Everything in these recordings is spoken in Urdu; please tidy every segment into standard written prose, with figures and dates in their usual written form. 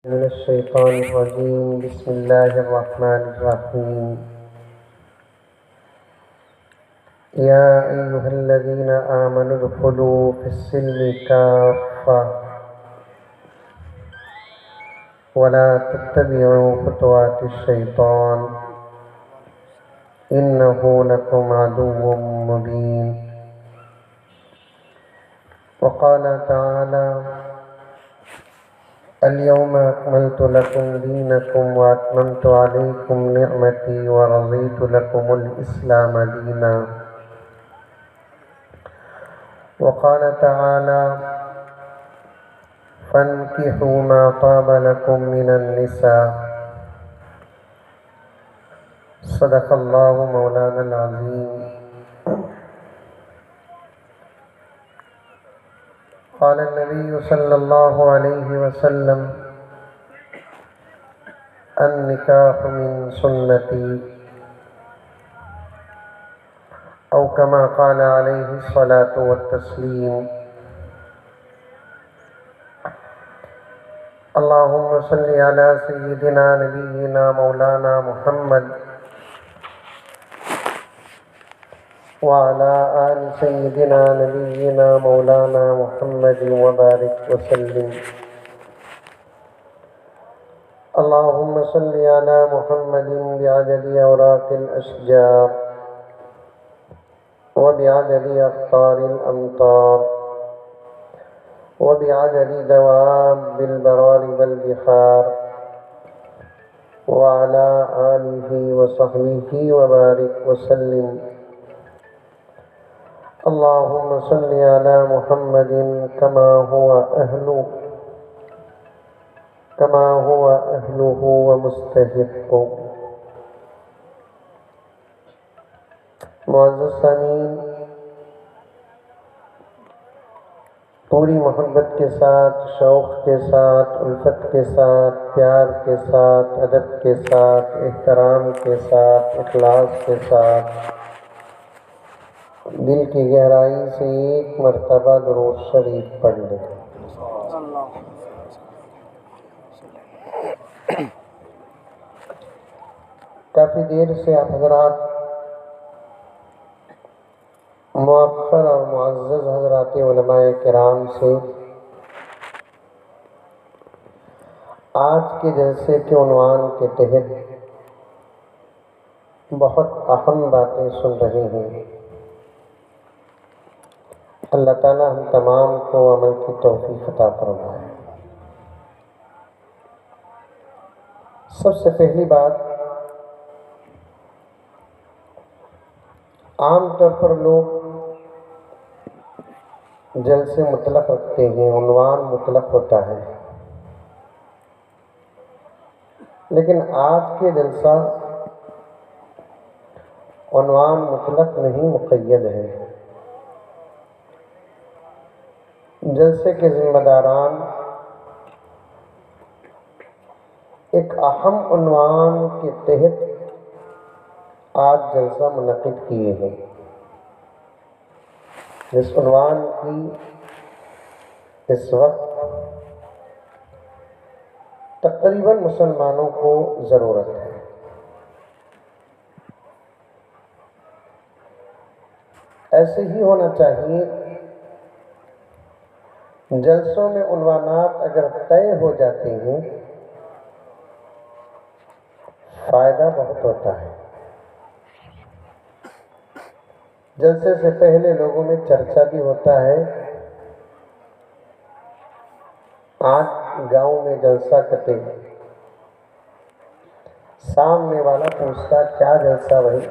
من الشيطان الرجيم. بسم الله الرحمن الرحيم. يا أيها الذين آمنوا ادخلوا في السلم كافة ولا تتبعوا خطوات الشيطان إنه لكم عدو مبين. وقال تعالى: اليوم أكملت لكم دينكم وأتممت عليكم نعمتي ورضيت لكم الإسلام دينا. وقال تعالى: فانكحوا ما طاب لكم من النساء. صدق اللہ مولانا العظیم. قال النبي صلی اللہ علیہ وسلم: النکاح من سنتی، او کما قال علیہ الصلاة والتسلیم. اللہم صلی علی سیدنا نبینا مولانا محمد وعلى آل سيدنا نبينا مولانا محمد وبارك وسلم. اللهم صل على محمد بعدد أوراق الأشجار وبعدد أقطار الأمطار وبعدد دواب البرار والبحار وعلى آله وصحبه وبارك وسلم. اللهم صل على محمد كما هو أهله ومستحق. معزز سامعین، پوری محبت کے ساتھ، شوق کے ساتھ، الفت کے ساتھ، پیار کے ساتھ، ادب کے ساتھ، احترام کے ساتھ، اخلاص کے ساتھ دل کی گہرائی سے ایک مرتبہ درود شریف پڑھ لیں. کافی دیر سے آپ حضرات مؤخر اور معزز حضرات علماء کرام سے آج کے جلسے کے عنوان کے تحت بہت اہم باتیں سن رہے ہیں. اللہ تعالیٰ ہم تمام کو عمل کی توفیق عطا فرمائے. سب سے پہلی بات، عام طور پر لوگ جلسے مطلق رکھتے ہیں، عنوان مطلق ہوتا ہے، لیکن آج کے جلسہ عنوان مطلق نہیں، مقید ہے. جلسے کے ذمہ داران ایک اہم عنوان کے تحت آج جلسہ منعقد کیے ہیں، جس عنوان کی اس وقت تقریباً مسلمانوں کو ضرورت ہے. ایسے ہی ہونا چاہیے. جلسوں میں عنوانات اگر طے ہو جاتے ہیں فائدہ بہت ہوتا ہے. جلسے سے پہلے لوگوں میں چرچا بھی ہوتا ہے. آج گاؤں میں جلسہ کٹے، سامنے والا پوچھتا کیا جلسہ بھائی؟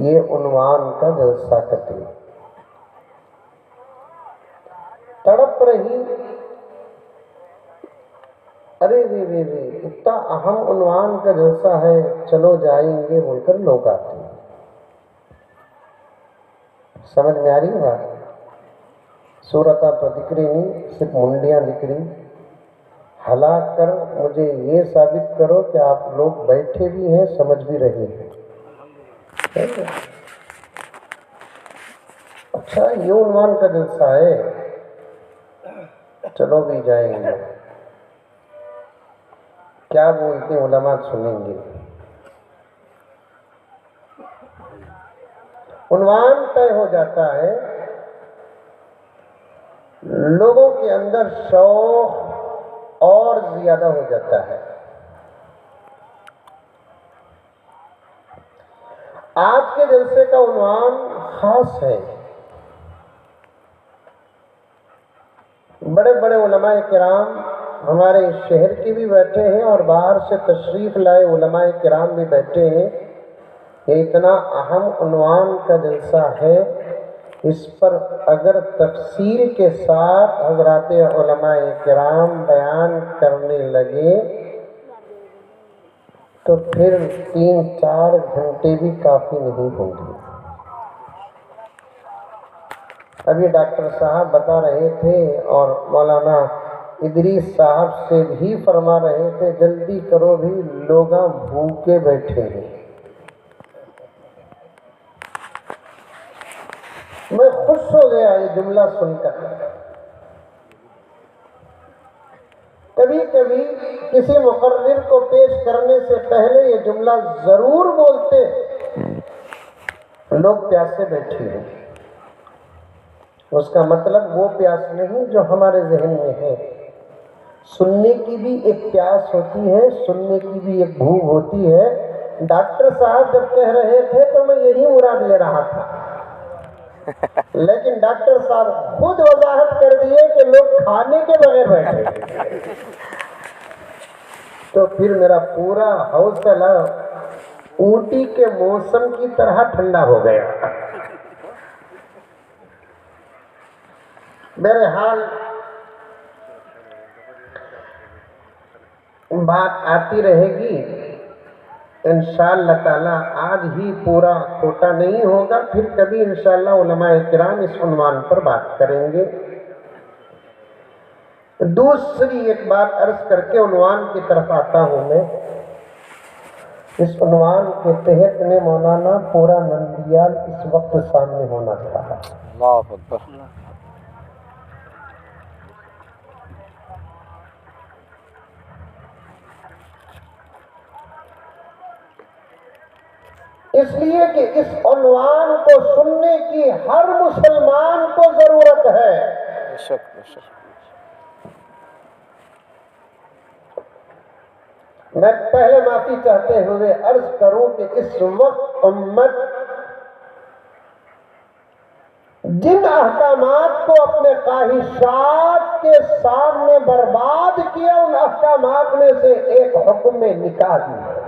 یہ عنوان کا جلسہ کٹے. تڑپ رہی، ارے رے اتنا اہم عنوان کا جلسہ ہے، چلو جائیں گے بول کر لوگ آتے ہیں. سمجھ میں آ رہی بات؟ صورتیں تو دکھ رہی نہیں، صرف منڈیاں دکھ رہی. ہلا کر مجھے یہ ثابت کرو کہ آپ لوگ بیٹھے بھی ہیں، سمجھ بھی رہے ہیں. اچھا یہ عنوان کا جلسہ ہے، چلو بھی جائیں گے. کیا بولتے ہیں علماء سنیں گے. عنوان طے ہو جاتا ہے، لوگوں کے اندر شوق اور زیادہ ہو جاتا ہے. آج کے جلسے کا عنوان خاص ہے. بڑے بڑے علماء کرام ہمارے شہر کے بھی بیٹھے ہیں اور باہر سے تشریف لائے علماء کرام بھی بیٹھے ہیں. یہ اتنا اہم عنوان کا جلسہ ہے، اس پر اگر تفصیل کے ساتھ حضرات علماء کرام بیان کرنے لگے تو پھر 3-4 گھنٹے بھی کافی نہیں ہوں گے. ابھی ڈاکٹر صاحب بتا رہے تھے اور مولانا ادریس صاحب سے بھی فرما رہے تھے، جلدی کرو بھی لوگ بھوکے بیٹھے ہیں. میں خوش ہو گیا یہ جملہ سن کر. کبھی کبھی کسی مقرر کو پیش کرنے سے پہلے یہ جملہ ضرور بولتے، لوگ پیاسے بیٹھے ہیں. اس کا مطلب وہ پیاس نہیں جو ہمارے ذہن میں ہے. سننے کی بھی ایک پیاس ہوتی ہے، سننے کی بھی ایک بھوک ہوتی ہے. ڈاکٹر صاحب جب کہہ رہے تھے تو میں یہی مراد لے رہا تھا، لیکن ڈاکٹر صاحب خود وضاحت کر دیے کہ لوگ کھانے کے بغیر بیٹھے. تو پھر میرا پورا حوصلہ اونٹی کے موسم کی طرح ٹھنڈا ہو گیا. بہرحال بات آتی رہے گی انشاءاللہ تعالی. آج ہی پورا کوٹا نہیں ہوگا، پھر کبھی انشاءاللہ علماء کرام اس عنوان پر بات کریں گے. دوسری ایک بات عرض کر کے عنوان کی طرف آتا ہوں میں. اس عنوان کے تحت میں مولانا پورا نندیال اس وقت سامنے ہونا تھا. اللہ اکبر. اس لیے کہ اس عنوان کو سننے کی ہر مسلمان کو ضرورت ہے. بے شک بے شک. میں پہلے معافی چاہتے ہوئے عرض کروں کہ اس وقت امت جن احکامات کو اپنے خواہشات کے سامنے برباد کیا، ان احکامات میں سے ایک حکم نکاح ہے.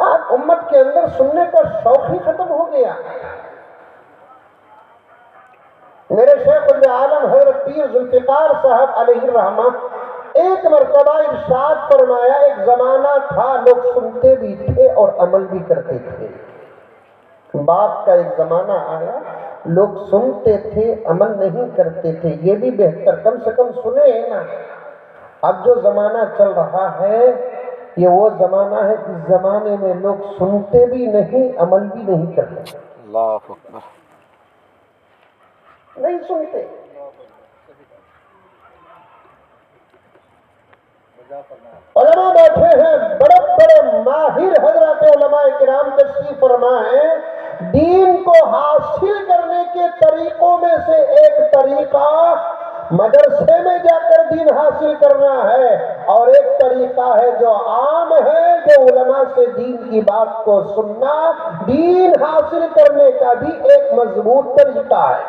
آج امت کے اندر سننے کا شوق ہی ختم ہو گیا. میرے شیخ العالم حضرت پیر ذوالفقار صاحب علیہ الرحمہ ایک مرتبہ ارشاد فرمایا، ایک زمانہ تھا لوگ سنتے بھی تھے اور عمل بھی کرتے تھے. بات کا ایک زمانہ آیا لوگ سنتے تھے عمل نہیں کرتے تھے. یہ بھی بہتر، کم سے کم سنے ہیں نا. اب جو زمانہ چل رہا ہے یہ وہ زمانہ ہے جس زمانے میں لوگ سنتے بھی نہیں عمل بھی نہیں کرتے. اللہ اکبر. نہیں سنتے. علماء بیٹھے ہیں، بڑے بڑے ماہر حضرات علماء کرام تشریف فرما ہیں. دین کو حاصل کرنے کے طریقوں میں سے ایک طریقہ مدرسے میں جا کر دین حاصل کرنا ہے، اور ایک طریقہ ہے جو عام ہے، جو علماء سے دین کی بات کو سننا. دین حاصل کرنے کا بھی ایک مضبوط طریقہ ہے.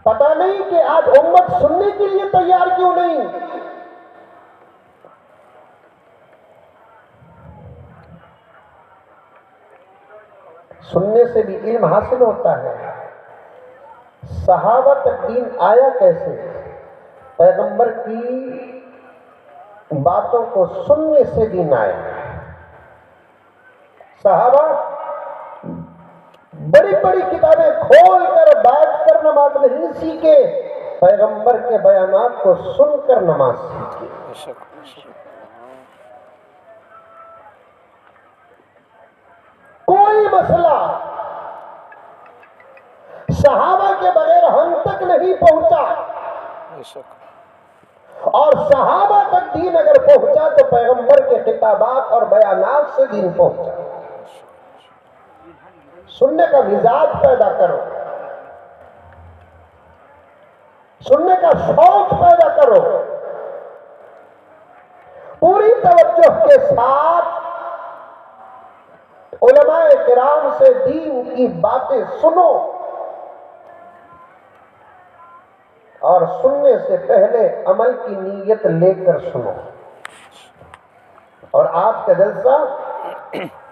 پتہ نہیں کہ آج امت سننے کے لیے تیار کیوں نہیں. سننے سے بھی علم حاصل ہوتا ہے. صحابہ تک دین آیا کیسے؟ پیغمبر کی باتوں کو سننے سے دین آیا. صحابہ بڑی بڑی کتابیں کھول کر بیٹھ کر نماز نہیں سیکھے، پیغمبر کے بیانات کو سن کر نماز سیکھے. مسئلہ صحابہ کے بغیر ہم تک نہیں پہنچا، بے شک اور صحابہ تک دین اگر پہنچا تو پیغمبر کے خطابات اور بیانات سے دین پہنچا۔ سننے کا مزاج پیدا کرو، سننے کا شوق پیدا کرو، پوری توجہ کے ساتھ علماء کرام سے دین کی باتیں سنو، اور سننے سے پہلے عمل کی نیت لے کر سنو۔ اور آج کا جلسہ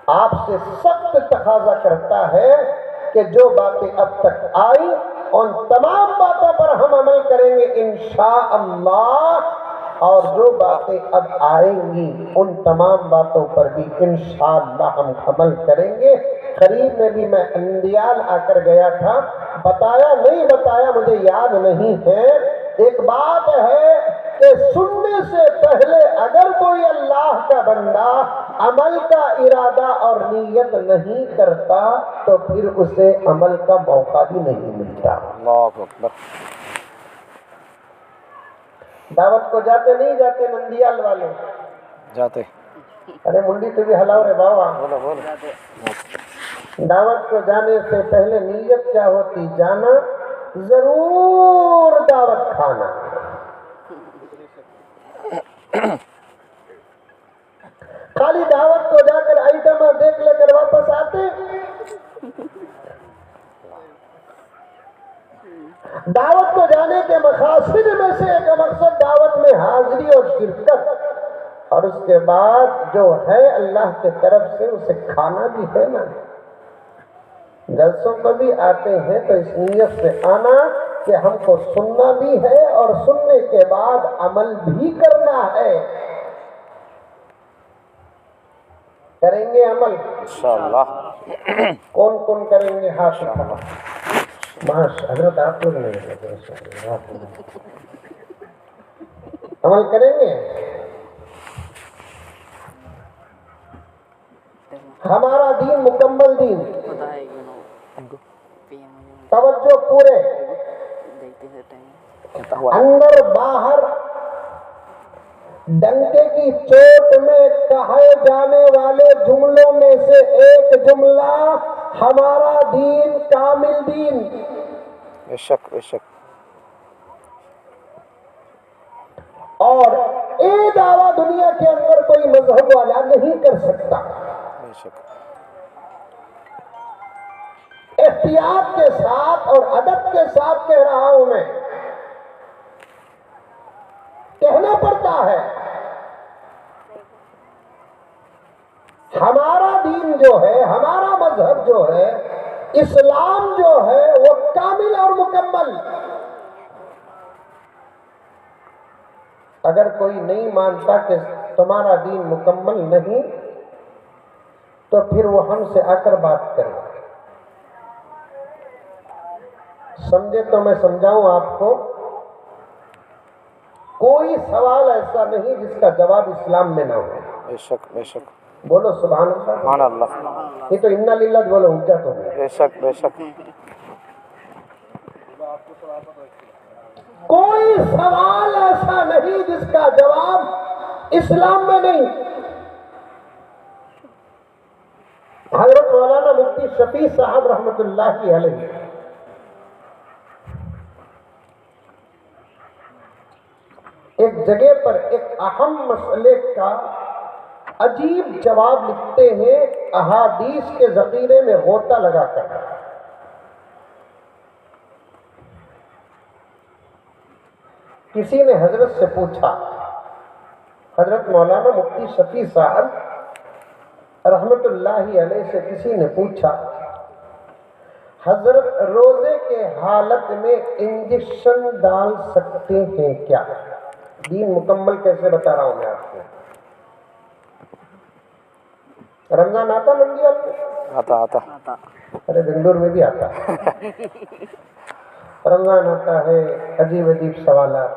آپ سے سخت تقاضا کرتا ہے کہ جو باتیں اب تک آئی ان تمام باتوں پر ہم عمل کریں گے انشاءاللہ، اور جو باتیں اب آئیں گی ان تمام باتوں پر بھی انشاءاللہ ہم عمل کریں گے۔ قریب میں بھی میں اندیال آ کر گیا تھا، بتایا نہیں بتایا مجھے یاد نہیں ہے۔ ایک بات ہے کہ سننے سے پہلے اگر کوئی اللہ کا بندہ عمل کا ارادہ اور نیت نہیں کرتا تو پھر اسے عمل کا موقع بھی نہیں ملتا۔ اللہ اکبر۔ دعوت کو جاتے نہیں جاتے نندیال والے؟ جاتے۔ ارے منڈی تو بھی ہلاؤ رے بابا۔ بولو بولو۔ دعوت کو جانے سے پہلے نیت کیا ہوتی؟ جانا، ضرور دعوت کھانا۔ خالی دعوت کو جا کر آئٹم دیکھ لے کر واپس آتے؟ دعوت کو جانے کے مقاصد میں سے ایک مقصد دعوت میں حاضری اور شرکت، اور اس کے بعد جو ہے اللہ کے طرف سے اسے کھانا بھی ہے نا۔ جلسوں کو بھی آتے ہیں تو اس نیت سے آنا کہ ہم کو سننا بھی ہے اور سننے کے بعد عمل بھی کرنا ہے۔ کریں گے عمل انشاءاللہ۔ کون کون کریں گے؟ ہاتھ اٹھاؤ۔ حضرت آپ لوگ نہیں کرتے، عمل کریں گے؟ ہمارا دین مکمل دین، توجہ پورے، اندر باہر ڈنکے کی چوٹ میں کہے جانے والے جملوں میں سے ایک جملہ ہمارا دین کامل دین۔ بے شک بے شک۔ اور یہ دعویٰ دنیا کے اندر کوئی مذہب والا نہیں کر سکتا۔ بے شک۔ احتیاط کے ساتھ اور ادب کے ساتھ کہہ رہا ہوں میں، کہنا پڑتا ہے ہمارا دین جو ہے، ہمارا مذہب جو ہے، اسلام جو ہے وہ کامل اور مکمل۔ اگر کوئی نہیں مانتا کہ تمہارا دین مکمل نہیں تو پھر وہ ہم سے آ کر بات کرے۔ سمجھے تو میں سمجھاؤں آپ کو، کوئی سوال ایسا نہیں جس کا جواب اسلام میں نہ ہو۔ بے شک بے شک۔ بولو سبحان اللہ۔ سبحان اللہ۔ یہ تو انا للہ بولو اونچا تو ہے۔ بے شک بے شک۔ کوئی سوال ایسا نہیں جس کا جواب اسلام میں نہیں۔ حضرت مولانا مفتی شفیع صاحب رحمۃ اللہ علیہ ایک جگہ پر ایک اہم مسئلے کا عجیب جواب لکھتے ہیں احادیث کے ذخیرے میں غوطہ لگا کر۔ کسی نے حضرت سے پوچھا، حضرت مولانا مفتی شفیع صاحب رحمت اللہ علیہ سے کسی نے پوچھا، حضرت روزے کے حالت میں انجیکشن ڈال سکتے ہیں کیا؟ دین مکمل کیسے بتا رہا ہوں میں آپ کو۔ رمضان آتا نندیال میں؟ آتا۔ ارے بنگلور میں بھی آتا۔ رمضان آتا ہے، عجیب عجیب سوالات۔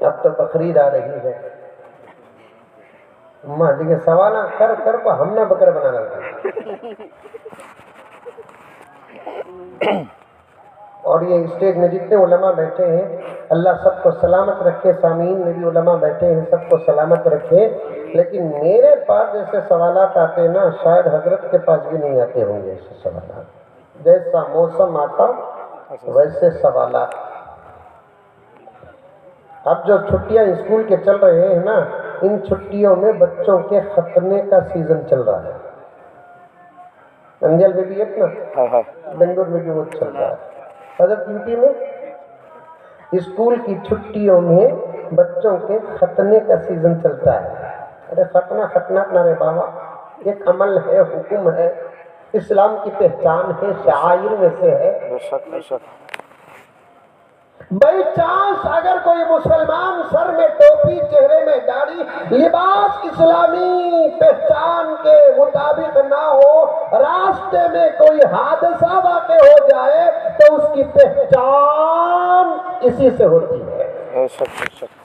اب تو بقرعید آ رہی ہے، ماں دیکھیں سوال کر کر کو ہم نہ بکر بنا لگتے. اور یہ اسٹیج میں جتنے علماء بیٹھے ہیں اللہ سب کو سلامت رکھے، سامعین میں بھی علماء بیٹھے ہیں سب کو سلامت رکھے. لیکن میرے پاس جیسے سوالات آتے ہیں نا شاید حضرت کے پاس بھی نہیں آتے ہوں گے ایسے سوالات. جیسا موسم آتا ویسے سوالات. اب جو چھٹیاں اسکول کے چل رہے ہیں نا ان چھٹیوں میں بچوں کے ختنے کا سیزن چل رہا ہے. انجل میں بھی ایک نا بنگلور میں بھی وہ چل رہا ہے. حضرت یوپی میں اسکول کی چھٹیوں میں بچوں کے ختنے کا سیزن چلتا ہے. ارے ختنہ اپنا رے بابا ایک عمل ہے، حکم ہے، اسلام کی پہچان ہے، شعائر میں سے ہے. بے شک بے شک. بائی چانس اگر کوئی مسلمان سر میں ٹوپی چہرے میں داڑھی لباس اسلامی پہچان کے مطابق نہ ہو راستے میں کوئی حادثہ واقع ہو جائے تو اس کی پہچان اسی سے ہوتی ہے. بے شک بے شک.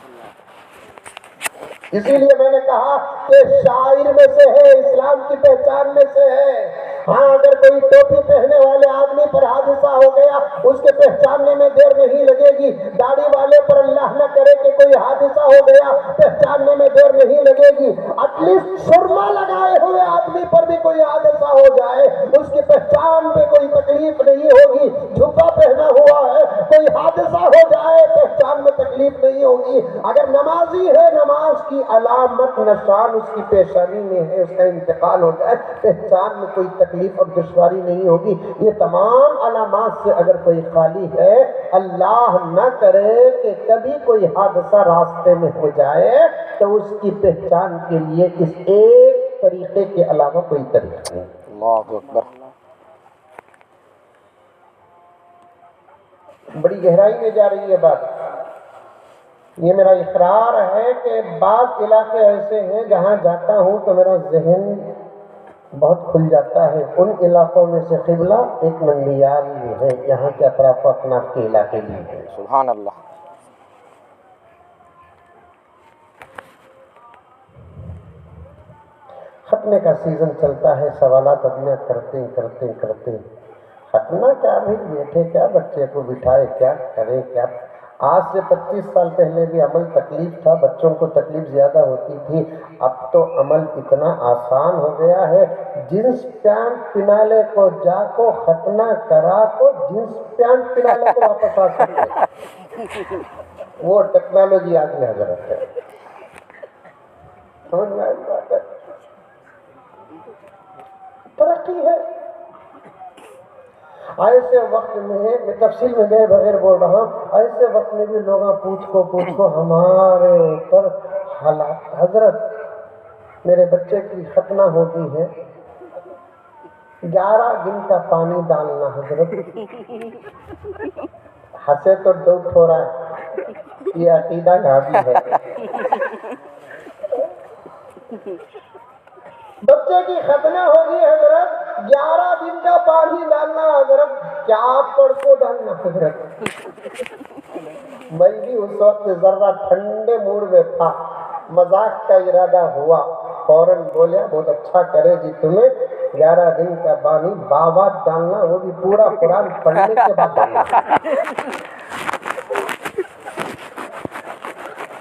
اسی لیے میں نے کہا کہ شاعر میں سے ہے، اسلام کی پہچان میں سے ہے. ہاں اگر کوئی ٹوپی پہنے والے آدمی پر حادثہ ہو گیا اس کے پہچاننے میں دیر نہیں لگے گی. داڑھی والے پر اللہ نہ کرے کہ کوئی حادثہ ہو گیا پہچاننے میں دیر نہیں لگے گی. ایٹ لیسٹ سرما لگائے ہوئے آدمی پر بھی کوئی حادثہ ہو جائے اس کی پہچان پہ کوئی تکلیف نہیں ہوگی. جھبا پہنا ہوا ہے کوئی حادثہ ہو جائے پہچان میں تکلیف نہیں ہوگی. اگر نمازی ہے نماز کی علامت نشان اس کی پیشانی میں ہے، اس کا انتقال ہو جائے پہچان میں کوئی تکلیف اور دشواری نہیں ہوگی. یہ تمام علامات سے اگر کوئی خالی ہے اللہ نہ کرے کہ کبھی کوئی حادثہ راستے میں ہو جائے تو اس کی پہچان کے لیے اس ایک طریقے کے علاوہ کوئی طریقہ نہیں. اللہ اکبر. بڑی گہرائی میں جا رہی ہے بات. یہ میرا اقرار ہے کہ بعض علاقے ایسے ہیں جہاں جاتا ہوں تو میرا ذہن بہت کھل جاتا ہے. ان علاقوں میں سے قبلہ ایک نندیال ہے، یہاں کے اطراف و اکناف کے علاقے بھی ہیں. سبحان اللہ. ختنے کا سیزن چلتا ہے، سوالات ادنا کرتے ختنہ کیا بھی بیٹھے کیا بچے کو بٹھائے کیا کرے کیا. آج سے 25 سال پہلے بھی عمل تکلیف تھا، بچوں کو تکلیف زیادہ ہوتی تھی. اب تو عمل اتنا آسان ہو گیا ہے. جنس پینٹ پنالے کو جا کو ختنہ کرا کو جنس پینٹ پنالے کو واپس آ سکتے. وہ ٹیکنالوجی آج میں حضرت ہے. سمجھ میں آئی بات ہے؟ ترقی ہے. ایسے وقت میں تفصیل میں گئے بغیر بول رہا ہوں، ایسے وقت میں بھی لوگ پوچھ کو ہمارے اوپر حالات. حضرت میرے بچے کی ختنہ ہوتی ہے 11 دن کا پانی ڈالنا. حضرت ہنسے تو ڈوٹ ہو رہا ہے، یہ عقیدہ غازی ہے. بچے کی ختنہ ہوگی حضرت 11 دن کا پانی ڈالنا. حضرت کیا پڑ کو ڈالنا. حضرت میں بھی اس وقت ذرا ٹھنڈے موڈ میں تھا، مذاق کا ارادہ ہوا، فوراً بولیا بہت اچھا کرے جی تمہیں 11 دن کا پانی بابا ڈالنا، وہ بھی پورا قرآن پڑھنے کے بعد ڈالنا.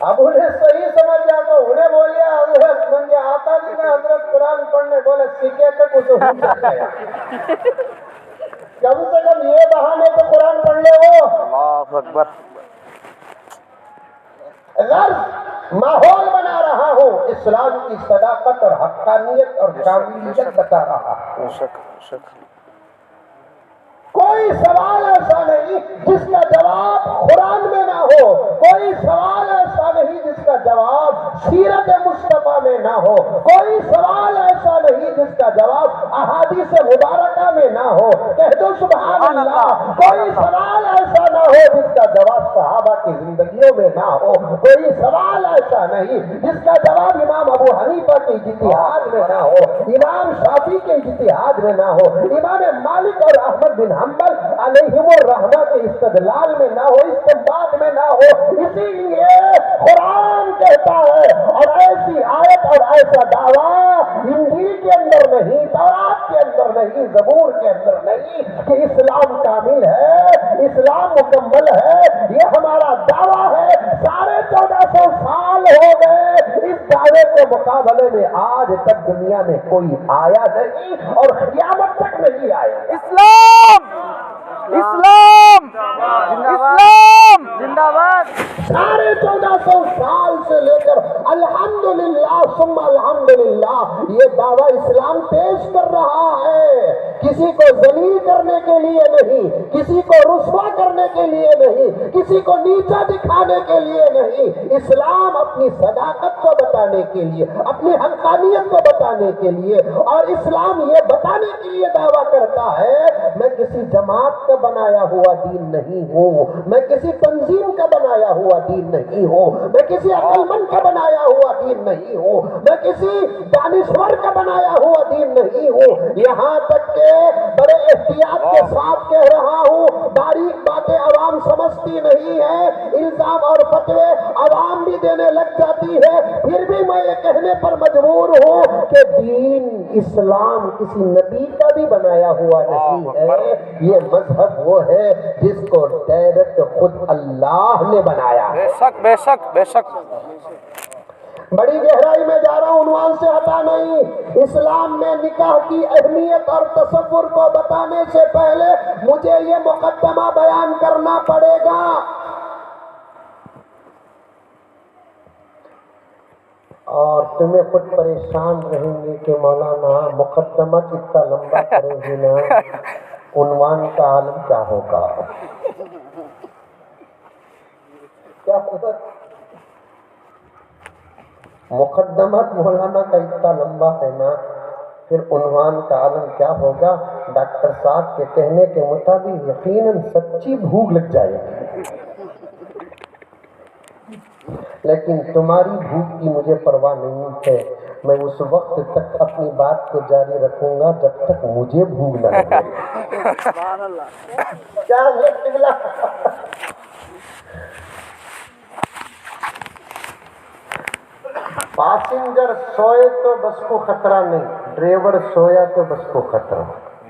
اب انہیں صحیح سمجھ جا تو انہیں بولیا حضرت مجھے آتا بھی نہ حضرت قرآن پڑھنے. بولے سیکھے تک اسے ہو جایا. کم سے کم یہ بہانے تو قرآن پڑھ لے. وہ اللہ اکبر. غرض ماحول بنا رہا ہوں، اسلام کی صداقت اور حقانیت اور کاملیت بتا رہا ہوں. بے شک بے شک. کوئی سوال ایسا نہیں جس کا جواب قرآن میں نہ ہو، کوئی سوال ایسا نہیں جس کا جواب سیرت مصطفیٰ میں نہ ہو، کوئی سوال ایسا نہیں جس کا جواب احادیث مبارکہ میں نہ ہو. کہہ دو سبحان اللہ. کوئی سوال ایسا نہ ہو جس کا جواب صحابہ کی زندگیوں میں نہ ہو، کوئی سوال ایسا نہیں جس کا جواب امام ابو حنیفہ کے اجتہاد میں نہ ہو، امام شافعی کے اجتہاد میں نہ ہو، امام مالک اور احمد بن حنبل علیہم الرحمہ کے استدلال میں نہ ہو، استنباط میں نہ ہو. اسی لیے قرآن کہتا ہے اور اے ایسی آیت اور ایسا دعویٰ انجیل کے اندر نہیں، تورات کے اندر نہیں، زبور کے اندر نہیں کہ اسلام کامل ہے، اسلام مکمل ہے، یہ ہمارا دعویٰ ہے۔ 1450 سال ہو گئے اس دعوے کے مقابلے میں آج تک دنیا میں کوئی آیا نہیں اور قیامت تک نہیں آیا۔ اسلام اسلام اسلام زندہ باد۔ 1450 سال سے لے کر الحمدللہ ثم الحمدللہ یہ دعویٰ اسلام پیش کر رہا ہے، کسی کو ذلیل کرنے کے لیے نہیں، کسی کو رسوا کرنے کے لیے نہیں، کسی کو نیچا دکھانے کے لیے نہیں، اسلام اپنی صداقت کو بتانے کے لیے، اپنی حقانیت کو بتانے کے لیے، اور اسلام یہ بتانے کے لیے دعویٰ کرتا ہے میں کسی جماعت کا بنایا ہوا دین نہیں ہوں، میں کسی تنظیم کا بنایا ہوا دین نہیں ہوں، میں کسی عقل مند کا بنایا ہوا دین نہیں ہوں، میں کسی دانشور کا بنایا ہوا دین نہیں ہوں۔ یہاں تک کہ بڑے احتیاط کے ساتھ کہہ رہا ہوں، باریک باتیں عوام سمجھتی نہیں ہے، الزام اور فتوے عوام بھی دینے لگ جاتی ہے، پھر بھی میں یہ کہنے پر مجبور ہوں کہ دین اسلام کسی نبی کا بھی بنایا ہوا نہیں ہے، یہ مذہب وہ ہے جس کو ڈائریکٹ خود اللہ نے بنایا ہے۔ بے شک بے شک بے شک۔ بڑی گہرائی میں جا رہا ہوں، عنوان سے ہٹا نہیں۔ اسلام میں نکاح کی اہمیت اور تصور کو بتانے سے پہلے مجھے یہ مقدمہ بیان کرنا پڑے گا۔ اور تمہیں خود پریشان رہیں گے کہ مولانا مقدمہ کتنا لمبا کریں گے نا، عنوان کا عالم کیا ہوگا؟ کیا ہوگا؟ مقدمہ مولانا کا اتنا لمبا ہے نا، پھر عنوان کا عالم کیا ہوگا؟ ڈاکٹر صاحب کے کہنے کے مطابق یقیناً سچی بھوک لگ جائے گی، لیکن تمہاری بھوک کی مجھے پرواہ نہیں ہے، میں اس وقت تک اپنی بات کو جاری رکھوں گا جب تک مجھے بھوک نہ لگے۔ کیا قبلہ؟ پاسنجر سوئے تو بس کو خطرہ نہیں، ڈرائیور سویا تو بس کو خطرہ۔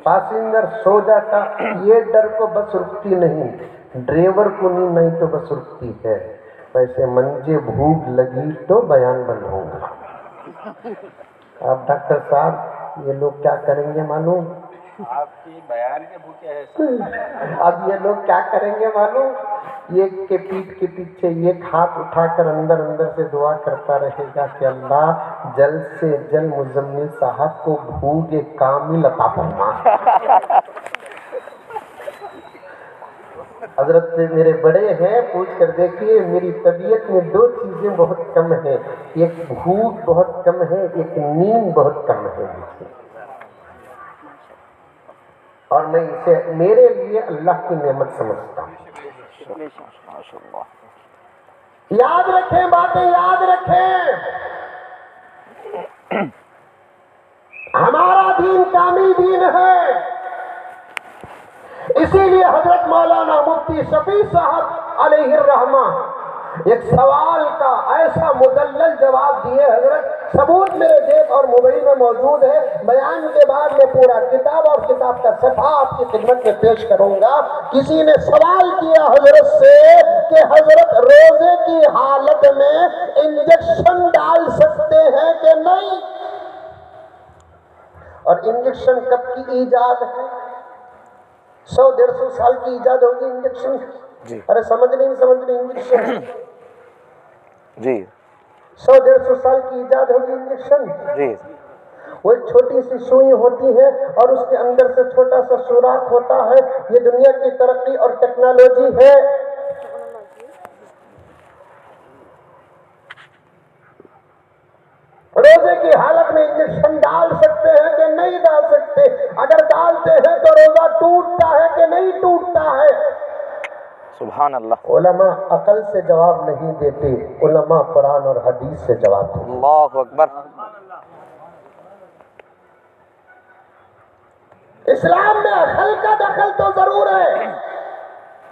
پاسنجر سو جاتا یہ ڈر کو بس رکتی نہیں، ڈرائیور کو نہیں تو بس رکتی ہے۔ ویسے منجے بھوک لگی تو بیان بند ہوگا۔ اب ڈاکٹر صاحب یہ لوگ کیا کریں گے معلوم؟ آپ کی بیان کے بھوکے ہیں۔ اب یہ لوگ کیا کریں گے معلوم؟ یہ کے پیٹ کے پیچھے ایک ہاتھ اٹھا کر اندر سے دعا کرتا رہے گا کہ اللہ جلد سے جلد مزمل صاحب کو بھوک کامل عطا فرما۔ حضرت سے میرے بڑے ہیں، پوچھ کر دیکھیے میری طبیعت میں دو چیزیں بہت کم ہیں، ایک بھوک بہت کم ہے، ایک نیند بہت کم ہے، اور میں اسے میرے لیے اللہ کی نعمت سمجھتا ہوں۔ یاد رکھیں، باتیں یاد رکھیں، ہمارا دین کامل دین ہے۔ اسی لیے حضرت مولانا مفتی شفیع صاحب علیہ الرحمہ ایک سوال کا ایسا مدلل جواب دیے، حضرت ثبوت میرے جیب اور موبائل میں موجود ہے، بیان کے بعد میں پورا کتاب اور کتاب کا صفحہ آپ کی خدمت میں پیش کروں گا۔ کسی نے سوال کیا حضرت سے کہ حضرت روزے کی حالت میں انجیکشن ڈال سکتے ہیں کہ نہیں، اور انجیکشن کب کی ایجاد ہے؟ 100-150 سال کی ایجاد ہوگی انجیکشن جی ارے سمجھ نہیں انجیکشن جی 100-150 سال کی ایجاد ہوگی انجیکشن۔ جی وہ ایک چھوٹی سی سوئی ہوتی ہے اور اس کے اندر سے چھوٹا سا سوراخ ہوتا ہے، یہ دنیا کی ترقی اور ٹیکنالوجی ہے۔ روزے کی حالت میں انجیکشن ڈال سکتے ہیں کہ نہیں ڈال سکتے؟ اگر ڈالتے ہیں تو روزہ ٹوٹتا ہے کہ نہیں ٹوٹتا ہے؟ سبحان اللہ۔ علماء عقل سے جواب نہیں دیتے، علماء قرآن اور حدیث سے جواب دیتے۔ اللہ اکبر۔ اسلام میں عقل کا دخل تو ضرور ہے،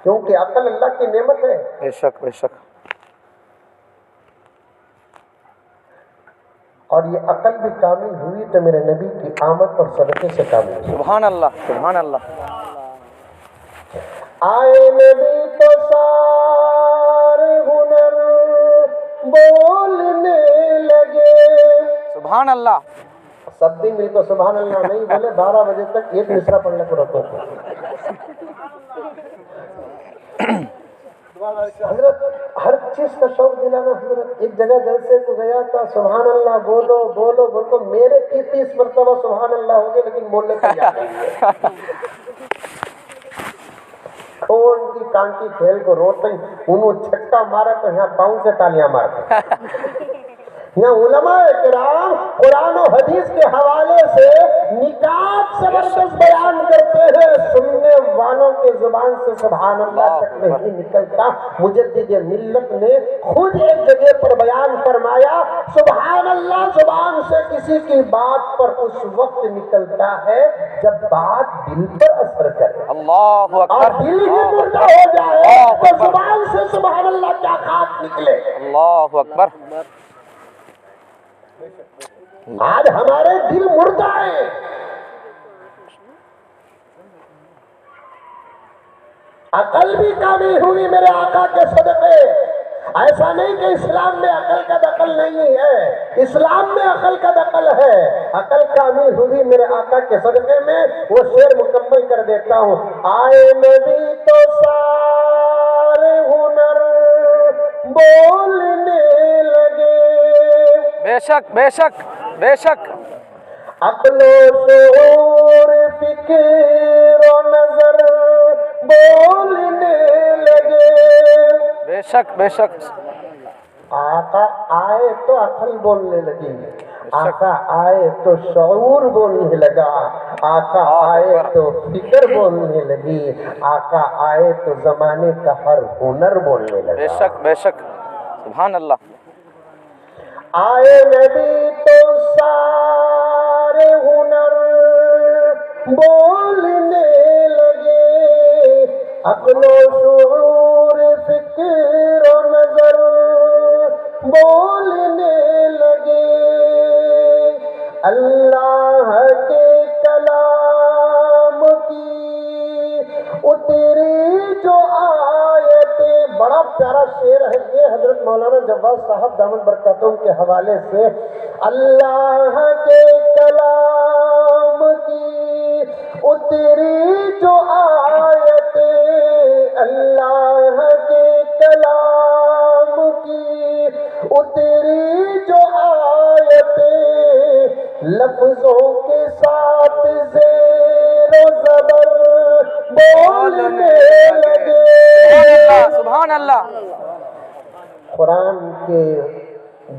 کیونکہ عقل اللہ کی نعمت ہے۔ بے شک بے شک۔ اور یہ عقل بھی کامل ہوئی تو میرے نبی کی آمد اور صدقے سے کامل ہوئی. سبحان اللہ سبحان اللہ. آئے نبی تو سارے ہنر بولنے لگے. سبحان اللہ. سب بھی مل کو سبحان اللہ نہیں بولے 12 بجے تک ایک مصرع پڑھنے کو رکھو. حضرت ہر چیز کا شوق دلانا. حضرت ایک جگہ جلسے کو گیا تھا, سبحان اللہ بولو بولو بولو, میرے 30 مرتبہ سبحان اللہ ہو گئے لیکن بولنے کا یاد نہیں ہے. کون کی کانکی کھیل کو روتے انہوں چھٹکا مارا تو یہاں پاؤں سے تالیاں مارتے. یہاں علماء کرام قرآن و حدیث کے حوالے سے نکات زبردست بیان کرتے ہیں, سننے والوں کے زبان سے سبحان اللہ تک نہیں نکلتا. مجدد ملت نے خود ایک جگہ پر بیان فرمایا, سبحان اللہ زبان سے کسی کی بات پر اس وقت نکلتا ہے جب بات دل پر اثر کرے. اللہ اور اکبر. دل ہی مردہ ہو جائے تو زبان سے سبحان اللہ کیا خاک نکلے. اللہ اکبر. آج ہمارے دل مردہ ہیں. عقل بھی کامل ہوئی میرے آقا کے صدقے. ایسا نہیں کہ اسلام میں عقل کا دخل نہیں ہے, اسلام میں عقل کا دخل ہے. عقل کامل ہوئی میرے آقا کے صدقے میں. وہ شعر مکمل کر دیتا ہوں. آئے نبی تو سارے ہنر بولنے لگے. بے شک بے شک بے شک. عقل و شعور فکر و نظر بولنے لگے. بے شک بے شک. آقا آئے تو عقل بولنے لگی, آقا آئے تو شعور بولنے لگا, آقا آئے تو فکر بولنے لگی, آقا آئے تو زمانے کا ہر ہنر بولنے بے لگا. شک بے شک. سبحان اللہ. آئے نبی تو سارے ہنر بولنے لگے. عقل و شعور فکر و نظر بولنے لگے. اللہ کے کلام کی اتری جو آیتیں. بڑا پیارا شعر ہے یہ حضرت مولانا جواز صاحب دامت برکاتہم کے حوالے سے. اللہ کے کلام کی اتری جو آیتیں, اللہ کے کلام کی اتری جو آیتیں, لفظوں کے ساتھ زیر و زبر بولنے لگے. سبحان اللہ. قرآن کے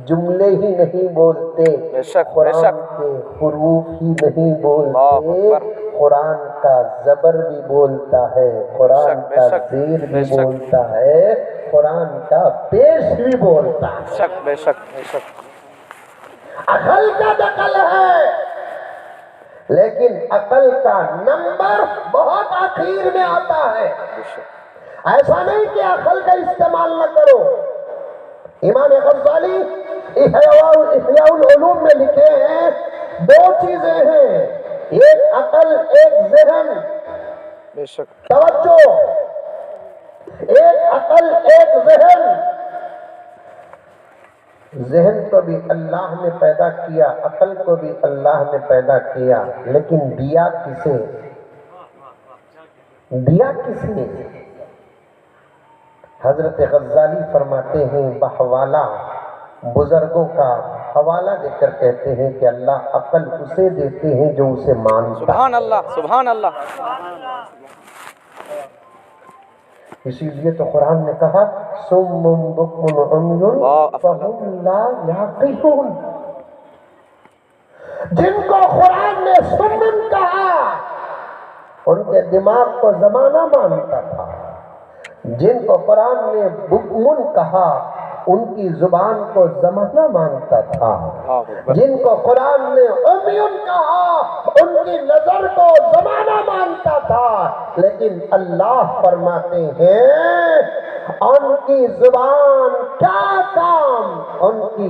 جملے ہی نہیں بولتے, بے شک بے قرآن شک. کے حروف ہی نہیں اللہ بولتے, اکبر. قرآن کا زبر بھی بولتا ہے, قرآن بے کا شک زیر بے بھی شک. بولتا ہے, قرآن کا پیش بھی بولتا ہے. بے شک بے شک بے شک. عقل کا دخل ہے لیکن عقل کا نمبر بہت آخر میں آتا ہے. ایسا نہیں کہ عقل کا استعمال نہ کرو. امام غزالی احیاء العلوم میں لکھے ہیں 2 چیزیں ہیں, ایک عقل ایک ذہن. بے شک. توجہ, ایک عقل ایک ذہن. ذہن کو بھی اللہ نے پیدا کیا, عقل کو بھی اللہ نے پیدا کیا, لیکن دیا کسے؟ دیا کس نے؟ حضرت غزالی فرماتے ہیں بحوالہ بزرگوں کا حوالہ دے کر کہتے ہیں کہ اللہ عقل اسے دیتے ہیں جو اسے مانتا. سبحان اللہ سبحان اللہ. اسی لیے تو قرآن نے کہا صم بکم عمی فہم لا یعقلون. جن کو قرآن نے سمن کہا ان کے دماغ کو زمانہ مانتا تھا, جن کو قرآن نے بکمن کہا ان کی زبان کو زمانہ مانتا تھا, جن کو قرآن نے عمیون کہا ان کی نظر کو زمانہ مانتا تھا. لیکن اللہ فرماتے ہیں ان کی زبان کیا کام, ان کی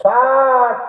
60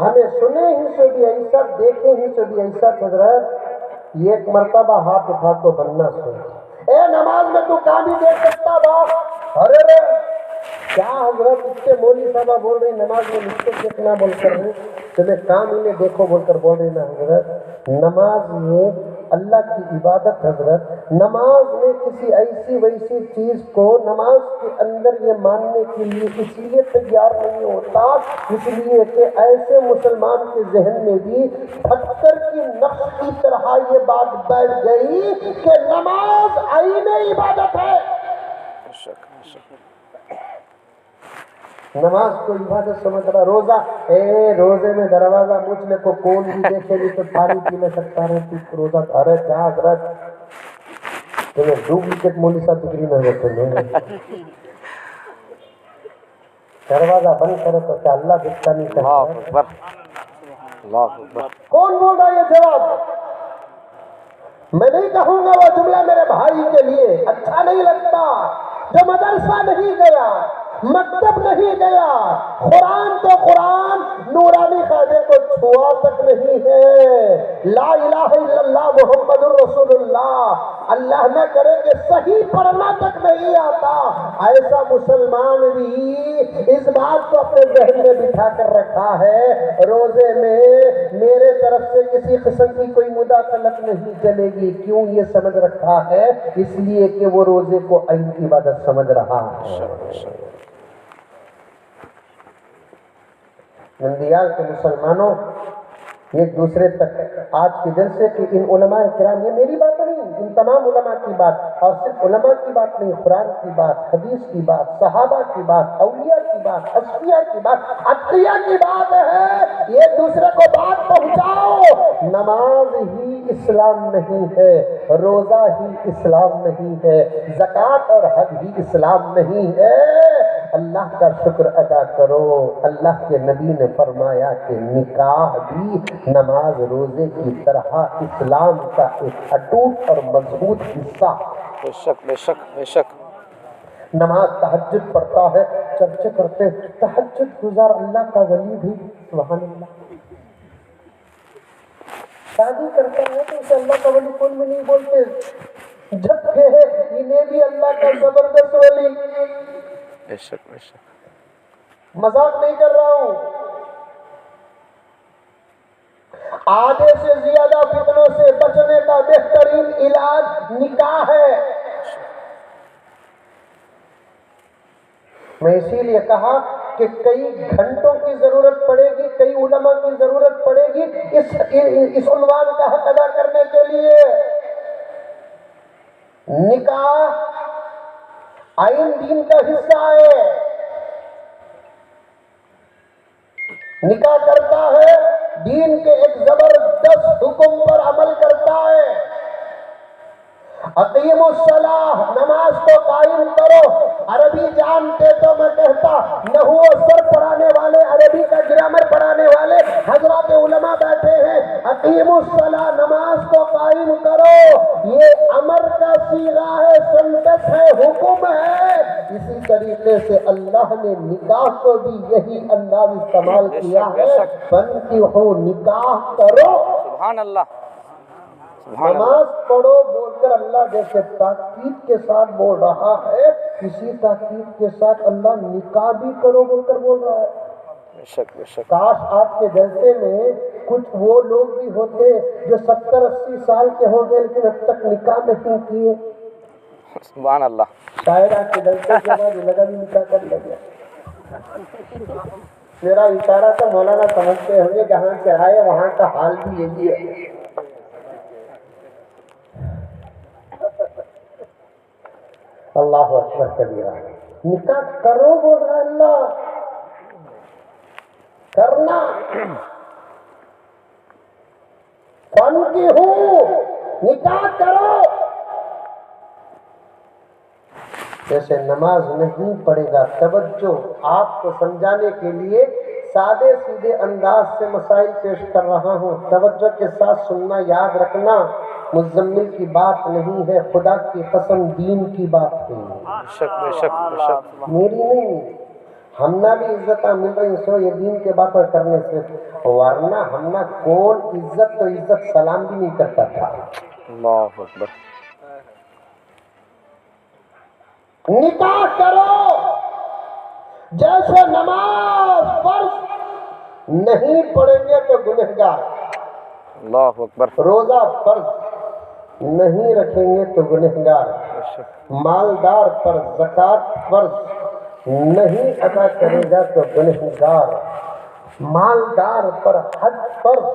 ہمیں سنے ہی سے بھی ایسا، دیکھے ہی سے بھی ایسا حضرت، یہ ایک مرتبہ ہاتھ اٹھا تو بننا سن، اے نماز میں تو کام ہی دیکھ سکتا باپ، ارے رے کیا حضرت اس سے مولوی صاحبہ بول رہے نماز میں مسٹیک دیکھنا بول کر رہے، تمہیں کام ہی میں دیکھو بول کر بول رہے نا حضرت، نماز میں اللہ کی عبادت حضرت، نماز میں کسی ایسی ویسی چیز کو نماز کے اندر یہ ماننے کے لیے اس لیے تیار نہیں ہوتا، اس لیے کہ ایسے مسلمان کے ذہن میں بھی پتھر کی نقش کی طرح یہ بات بیٹھ گئی کہ نماز عین عبادت ہے، نماز کو عبادت سمجھ رہا، روزہ روزے میں دروازہ مجھ لے کو کون بھی دیکھے نہیں تو پانی پی لے سکتا ہے تو روزہ، ارے کیا حضرت تمہیں ڈپلیکیٹ مولی صاحب ڈگری نہ ہوتے ہیں، دروازہ بند کرے تو کیا اللہ دکھتا نہیں کرتا؟ اللہ اکبر، کون بول رہا یہ جواب؟ میں نہیں کہوں گا وہ جملہ میرے بھائی کے لیے اچھا نہیں لگتا، جو مدرسہ نہیں گیا، مکتب نہیں گیا، قرآن تو قرآن نورانی خواجے کو چھوا تک نہیں ہے، لا الہ الا اللہ محمد الرسول اللہ، اللہ نہ کرے کہ صحیح پڑھنا تک نہیں آتا، ایسا مسلمان بھی اس بات کو اپنے ذہن میں بٹھا کر رکھا ہے روزے میں میرے طرف سے کسی قسم کی کوئی مداخلت نہیں چلے گی، کیوں یہ سمجھ رکھا ہے؟ اس لیے کہ وہ روزے کو عین عبادت سمجھ رہا ہے۔ نندیال کے مسلمانوں ایک دوسرے تک آج کے جلسے کی ان علماء کرام، یہ میری بات نہیں، ان تمام علماء کی بات، اور صرف علماء کی بات نہیں، قرآن کی بات، حدیث کی بات، صحابہ کی بات، اولیاء کی بات، اصفیاء کی بات، اتقیاء کی بات ہے، یہ دوسرے کو بات پہنچاؤ، نماز ہی اسلام نہیں ہے، روزہ ہی اسلام نہیں ہے، زکوٰۃ اور حج ہی اسلام نہیں ہے، اللہ کا شکر ادا کرو، اللہ کے نبی نے فرمایا کہ نکاح بھی نماز روزے کی طرح اسلام کا ایک اٹوٹ اور مضبوط حصہ، بے شک بے شک بے شک، نماز تہجد پڑھتا ہے، چرچے کرتے تہجد گزار اللہ کا ولی بھی، سبحان اللہ، شادی کرتا ہے تو اسے اللہ کا ولی کون بھی نہیں بولتے، جب کہ انہیں بھی اللہ کا زبردست ولی، بے شک بے شک، مذاق نہیں کر رہا ہوں، آدھے سے زیادہ فتنوں سے بچنے کا بہترین علاج نکاح ہے، میں اسی لیے کہا کہ کئی گھنٹوں کی ضرورت پڑے گی، کئی علماء کی ضرورت پڑے گی اس عنوان کا حق ادا کرنے کے لیے، نکاح عین دین کا حصہ ہے، نکاح کرتا ہے دین کے ایک زبردست حکم پر عمل کرتا ہے، اقیم الصلاۃ، نماز کو قائم کرو، عربی جانتے تو میں کہتا نحو و صرف پڑھانے والے، عربی کا گرامر پڑھانے والے حضرات علماء بیٹھے ہیں، اقیم الصلاۃ، نماز کو قائم کرو، یہ امر کا صیغہ ہے، سنتس ہے، حکم ہے، اسی طریقے سے اللہ نے نکاح کو بھی یہی انداز استعمال کیا ہے، فانکحوا، نکاح کرو، سبحان اللہ، سبحان اللہ، نماز پڑھو بول کر اللہ جیسے تاکید کے ساتھ بول رہا ہے، اسی تاکید کے ساتھ اللہ نکاح بھی کرو بول کر بول رہا ہے۔ بے شک بے شک، کاش آپ کے جلسے میں کچھ وہ لوگ بھی ہوتے جو 70-80 سال کے ہو گئے لیکن اب تک نکاح نہیں کیے، سبحان اللہ، شاید آپ کے جلسے کے بعد لگا بھی نکاح کر لگا۔ میرا اشارہ تو مولانا سمجھتے ہوں گے، جہاں سے آئے وہاں کا حال بھی یہی ہے۔ اللہ اکبر کبیرہ، نکاح کرو بول رہا اللہ، کرنا، فانکحوا، نکاح کرو، جیسے نماز نہیں پڑھے گا، توجہ آپ کو سمجھانے کے لیے سادے سیدھے انداز سے مسائل پیش کر رہا ہوں، توجہ کے ساتھ سننا، یاد رکھنا، مزمل کی بات نہیں ہے، خدا کی قسم دین کی بات ہے، بے شک بے شک بے شک، میری نہیں۔ ہمنا بھی عزت مل رہی سو یہ دین کے باتیں کرنے سے، ورنہ ہمنا کون عزت تو عزت سلام بھی نہیں کرتا تھا۔ اللہ اکبر۔ نکاح کرو جیسے نماز فرض نہیں پڑھیں گے تو گنہگار، اللہ اکبر۔ روزہ فرض نہیں رکھیں گے تو گنہگار، مالدار پر زکوٰۃ فرض نہیں ادا کرے گا تو گنہگار، مالدار پر حج فرض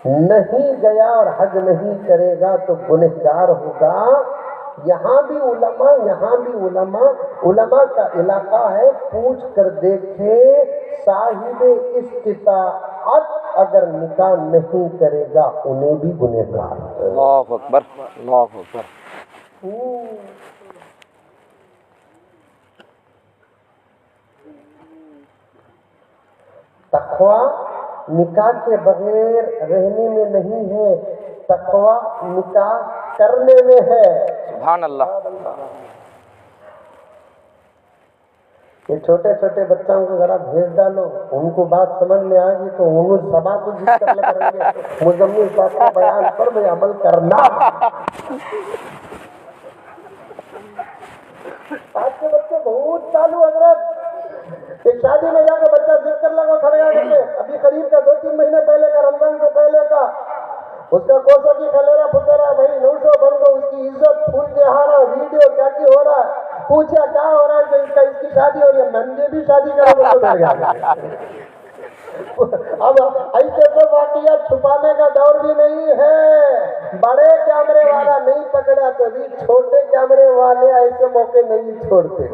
نہیں گیا اور حج نہیں کرے گا تو گنہگار ہوگا۔ یہاں بھی علماء کا علاقہ ہے، پوچھ کر دیکھے صاحب استطاعت اگر نکاح نہیں کرے گا انہیں بھی گنہگار۔ اللہ اکبر، اللہ اکبر۔ تقویٰ نکاح کے بغیر رہنے میں نہیں ہے، تقویٰ نکاح کرنے میں ہے۔ سبحان اللہ۔ یہ چھوٹے چھوٹے بچوں کو ذرا بھیج ڈالو، ان کو بات سمجھ میں آئے گی تو ان سبا کو جس کر لگیں گے مزمل صاحب کے بیان پر بھی عمل کرنا۔ آج کے بچے بہت چالو حضرت، ایک شادی میں جا کے بچہ ضد کر لگا کھڑے آ کے ابھی قریب کا 2-3 مہینے پہلے کا، رمضان سے پہلے کا، اس کا کوسا کی کھلیرا پھٹیرا بھائی 900 بن گو، اس کی عزت پھول کے ہارا، ویڈیو کیا کی ہو رہا ہے، پوچھا کیا ہو رہا ہے کہ اس کی شادی ہو رہی ہے، میں بھی شادی کروں گا تو بیٹھ گیا۔ اب ایسے سب واقعات چھپانے کا دور بھی نہیں ہے، بڑے کیمرے والا نہیں پکڑا تو بھی چھوٹے کیمرے والے ایسے موقع نہیں چھوڑتے۔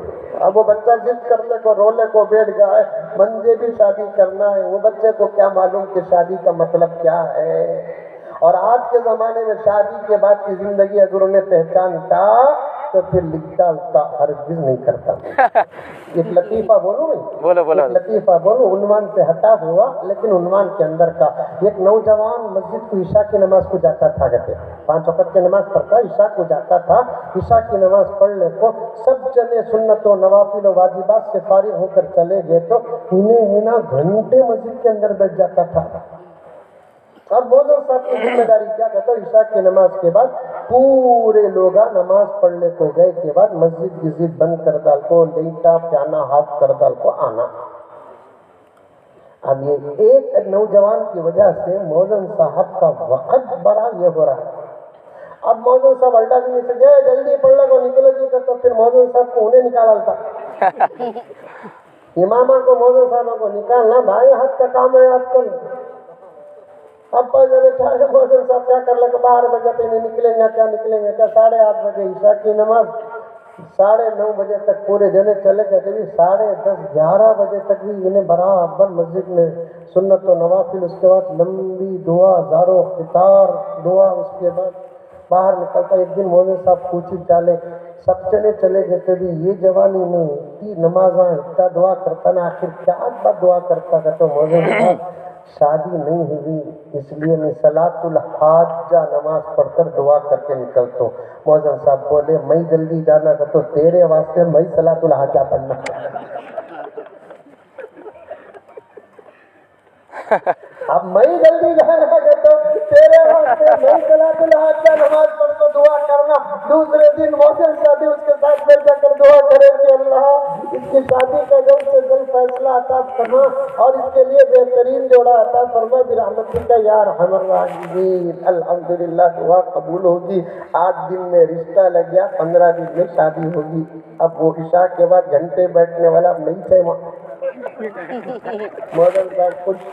اب وہ بچہ ضد کرنے کو رولے کو بیٹھ گیا ہے، مجھے بھی شادی کرنا ہے، وہ بچے کو کیا معلوم کہ شادی کا مطلب کیا ہے۔ اور آج کے زمانے میں شادی کے بعد کی زندگی اگر انہیں پہچانتا تو پھر لکھتا اٹھتا ہرگز نہیں کرتا۔ ایک لطیفہ بولوں بولو۔ ایک لطیفہ بولوں، عنوان سے ہٹا ہوا لیکن عنوان کے اندر کا۔ ایک نوجوان مسجد کو عشاء کی نماز کو جاتا تھا، کہتے 5 وقت کی نماز پڑھتا، عشاء کو جاتا تھا، عشاء کی نماز پڑھنے کو سب جنے سنت و نوافل و واجبات سے فارغ ہو کر چلے گئے تو انہیں گھنٹے مسجد کے اندر بیٹھ جاتا تھا۔ اب مولانا صاحب کی ذمہ داری کیا کہتا، عشاء کی نماز کے بعد پورے لوگ نماز پڑھنے کو گئے کے بعد مسجد کی ضد بند کر ڈال کو، لیٹا پیانا ہاتھ کر ڈال کو آنا۔ اب یہ ایک نوجوان کی وجہ سے مولانا صاحب کا وقت بڑا یہ ہو رہا ہے۔ اب مولانا صاحب الٹا بھی نہیں سکے، جلدی پڑھ لگو نکلو جی، تو پھر مولانا صاحب کو انہیں نکالا تھا، امامہ کو مولانا صاحب کو نکالنا بھائی ہاتھ کا کام ہے آج کل۔ اب پہلے چاہے مولانا صاحب کیا کر لگا، 12 بجے تک نہیں نکلیں گے، کیا نکلیں گے، کیا 8:30 بجے عشاء کی نماز، 9:30 بجے تک پورے جنے چلے گئے تھے، 10:30 11 بجے تک بھی انہیں برابر مسجد میں سنت و نوافل، اس کے بعد لمبی دعا، زارو قطار دعا، اس کے بعد باہر نکلتا۔ ایک دن مولانا صاحب پوچھی چالے سب چلے گئے تھے، بھی یہ جوانی میں اتنی نمازاں اتنا دعا کرتا نا، آخر کیا بات دعا کرتا تھا؟ تو مولانا صاحب شادی نہیں ہوئی اس لیے میں صلاۃ الحاجہ نماز پڑھ کر دعا کر کے نکلتا ہوں۔ مولانا صاحب بولے میں جلدی جانا تھا تو تیرے واسطے میں صلاۃ الحاجہ پڑھنا۔ اب میں جلدی جانا تھا تو تیرے واسطے میں صلاۃ الحاجہ نماز پڑھ کر دعا کرنا۔ دوسرے دن مولانا صاحب اس کے ساتھ بیٹھ جا کر دعا کرے کہ اللہ اس کی شادی کا جلد سے جلد فیصلہ عطا فرما اور اس کے لیے بہترین جوڑا عطا فرما برحمتک یا ارحم الراحمین۔ الحمدللہ دعا قبول ہوگی، 8 دن میں رشتہ لگ گیا، 15 دن میں شادی ہوگی۔ اب وہ عشاء کے بعد گھنٹے بیٹھنے والا اب نہیں تھے وہاں۔ مولانا صاحب کچھ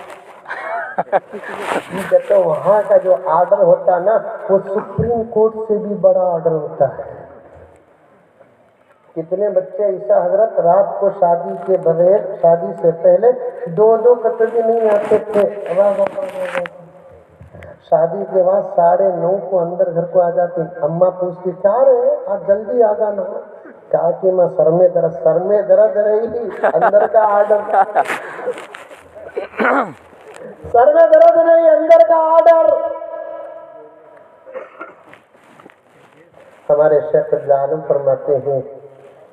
تو وہاں کا جو آرڈر ہوتا نا وہ سپریم کورٹ سے بھی بڑا آرڈر ہوتا ہے۔ کتنے بچے ایسا حضرت رات کو شادی کے بغیر، شادی سے پہلے 2 قطر بھی نہیں آتے تھے، شادی کے بعد 9:30 کو اندر گھر کو آ جاتے، اماں پوچھتی کیا رہے آپ جلدی آ جانا، کہا کہ میں سر میں درد رہی، اندر کا آرڈر، سر میں درد نہیں اندر کا آرڈر۔ ہمارے شیخ عالم فرماتے ہیں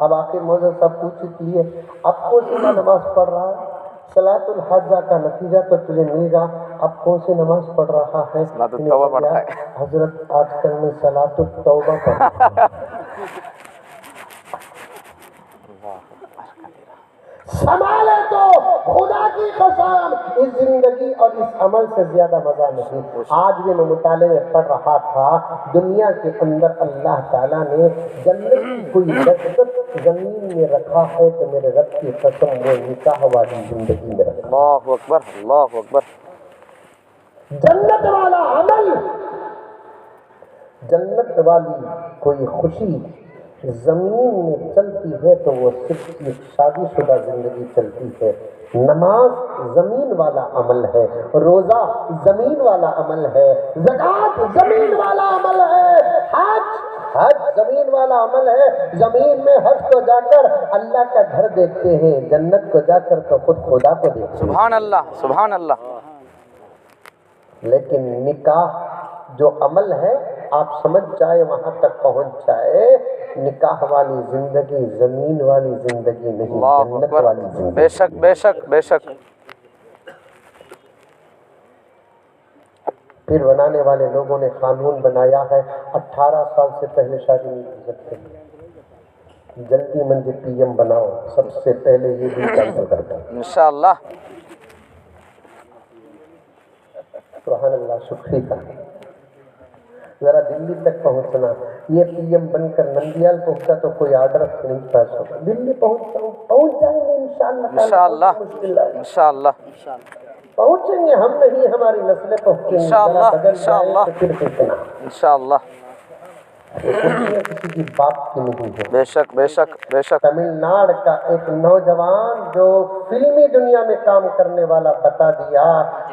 اب آخر مولانا صاحب پوچھ لیے اب کون سی نماز پڑھ رہا ہے؟ صلاۃ الحاجہ کا نتیجہ تو تجھے مل گا، اب کون سی نماز پڑھ رہا ہے؟ صلاۃ التوبہ پڑھتا ہے۔ حضرت آج کل میں صلاۃ التوبہ پڑھتا ہوں۔ سنبھالے تو خدا کی قسم اس زندگی اور اس عمل سے زیادہ مزہ نہیں۔ آج بھی میں مطالعے میں پڑھ رہا تھا، دنیا کے اندر اللہ تعالیٰ نے جنت کی کوئی لذت زمین میں رکھا ہے تو میرے رب کی قسم وہ نکاح والی زندگی میں رکھا۔ اللہ اکبر، اللہ اکبر۔ جنت والا عمل، جنت والی کوئی خوشی زمین میں چلتی ہے تو وہ صرف ایک شادی شدہ زندگی چلتی ہے۔ نماز زمین والا عمل ہے، روزہ زمین والا عمل ہے، زکوٰۃ زمین والا عمل ہے، حج زمین والا عمل ہے۔ زمین میں حج کو جا کر اللہ کا گھر دیکھتے ہیں، جنت کو جا کر تو خود خدا کو دیکھتے ہیں۔ سبحان اللہ، سبحان اللہ۔ لیکن نکاح جو عمل ہے آپ سمجھ جائے، وہاں تک پہنچ جائے، نکاح والی زندگی زمین والی زندگی نہیں، اللہ جنت اکبر، والی زندگی۔ بے شک بے شک بے شک۔ پھر بنانے والے لوگوں نے قانون بنایا ہے 18 سال سے پہلے شادی نہیں کر سکتے، جلدی منجے پی ایم بناؤ، سب سے پہلے یہ بھی کینسل کر دو۔ انشاءاللہ۔ سبحان اللہ، شکریہ۔ ذرا دلی تک پہنچنا، یہ پی ایم بن کر نندیال پہنچا تو کوئی آرڈر نہیں پاس ہوگا، دلی پہنچ جائیں گے انشاءاللہ، انشاءاللہ، مشکل ہے، انشاءاللہ، پہنچیں گے، ہم نہیں ہماری نسلیں پہنچیں گی، انشاءاللہ، ذرا بدل جائے انشاءاللہ، تو پھر دیکھنا۔ انشاءاللہ۔ یہ کسی کی باپ کی نہیں ہے۔ بے شک بے شک بے شک۔ تمل ناڈ کا ایک نوجوان جو فلمی دنیا میں کام کرنے والا بتا دیا،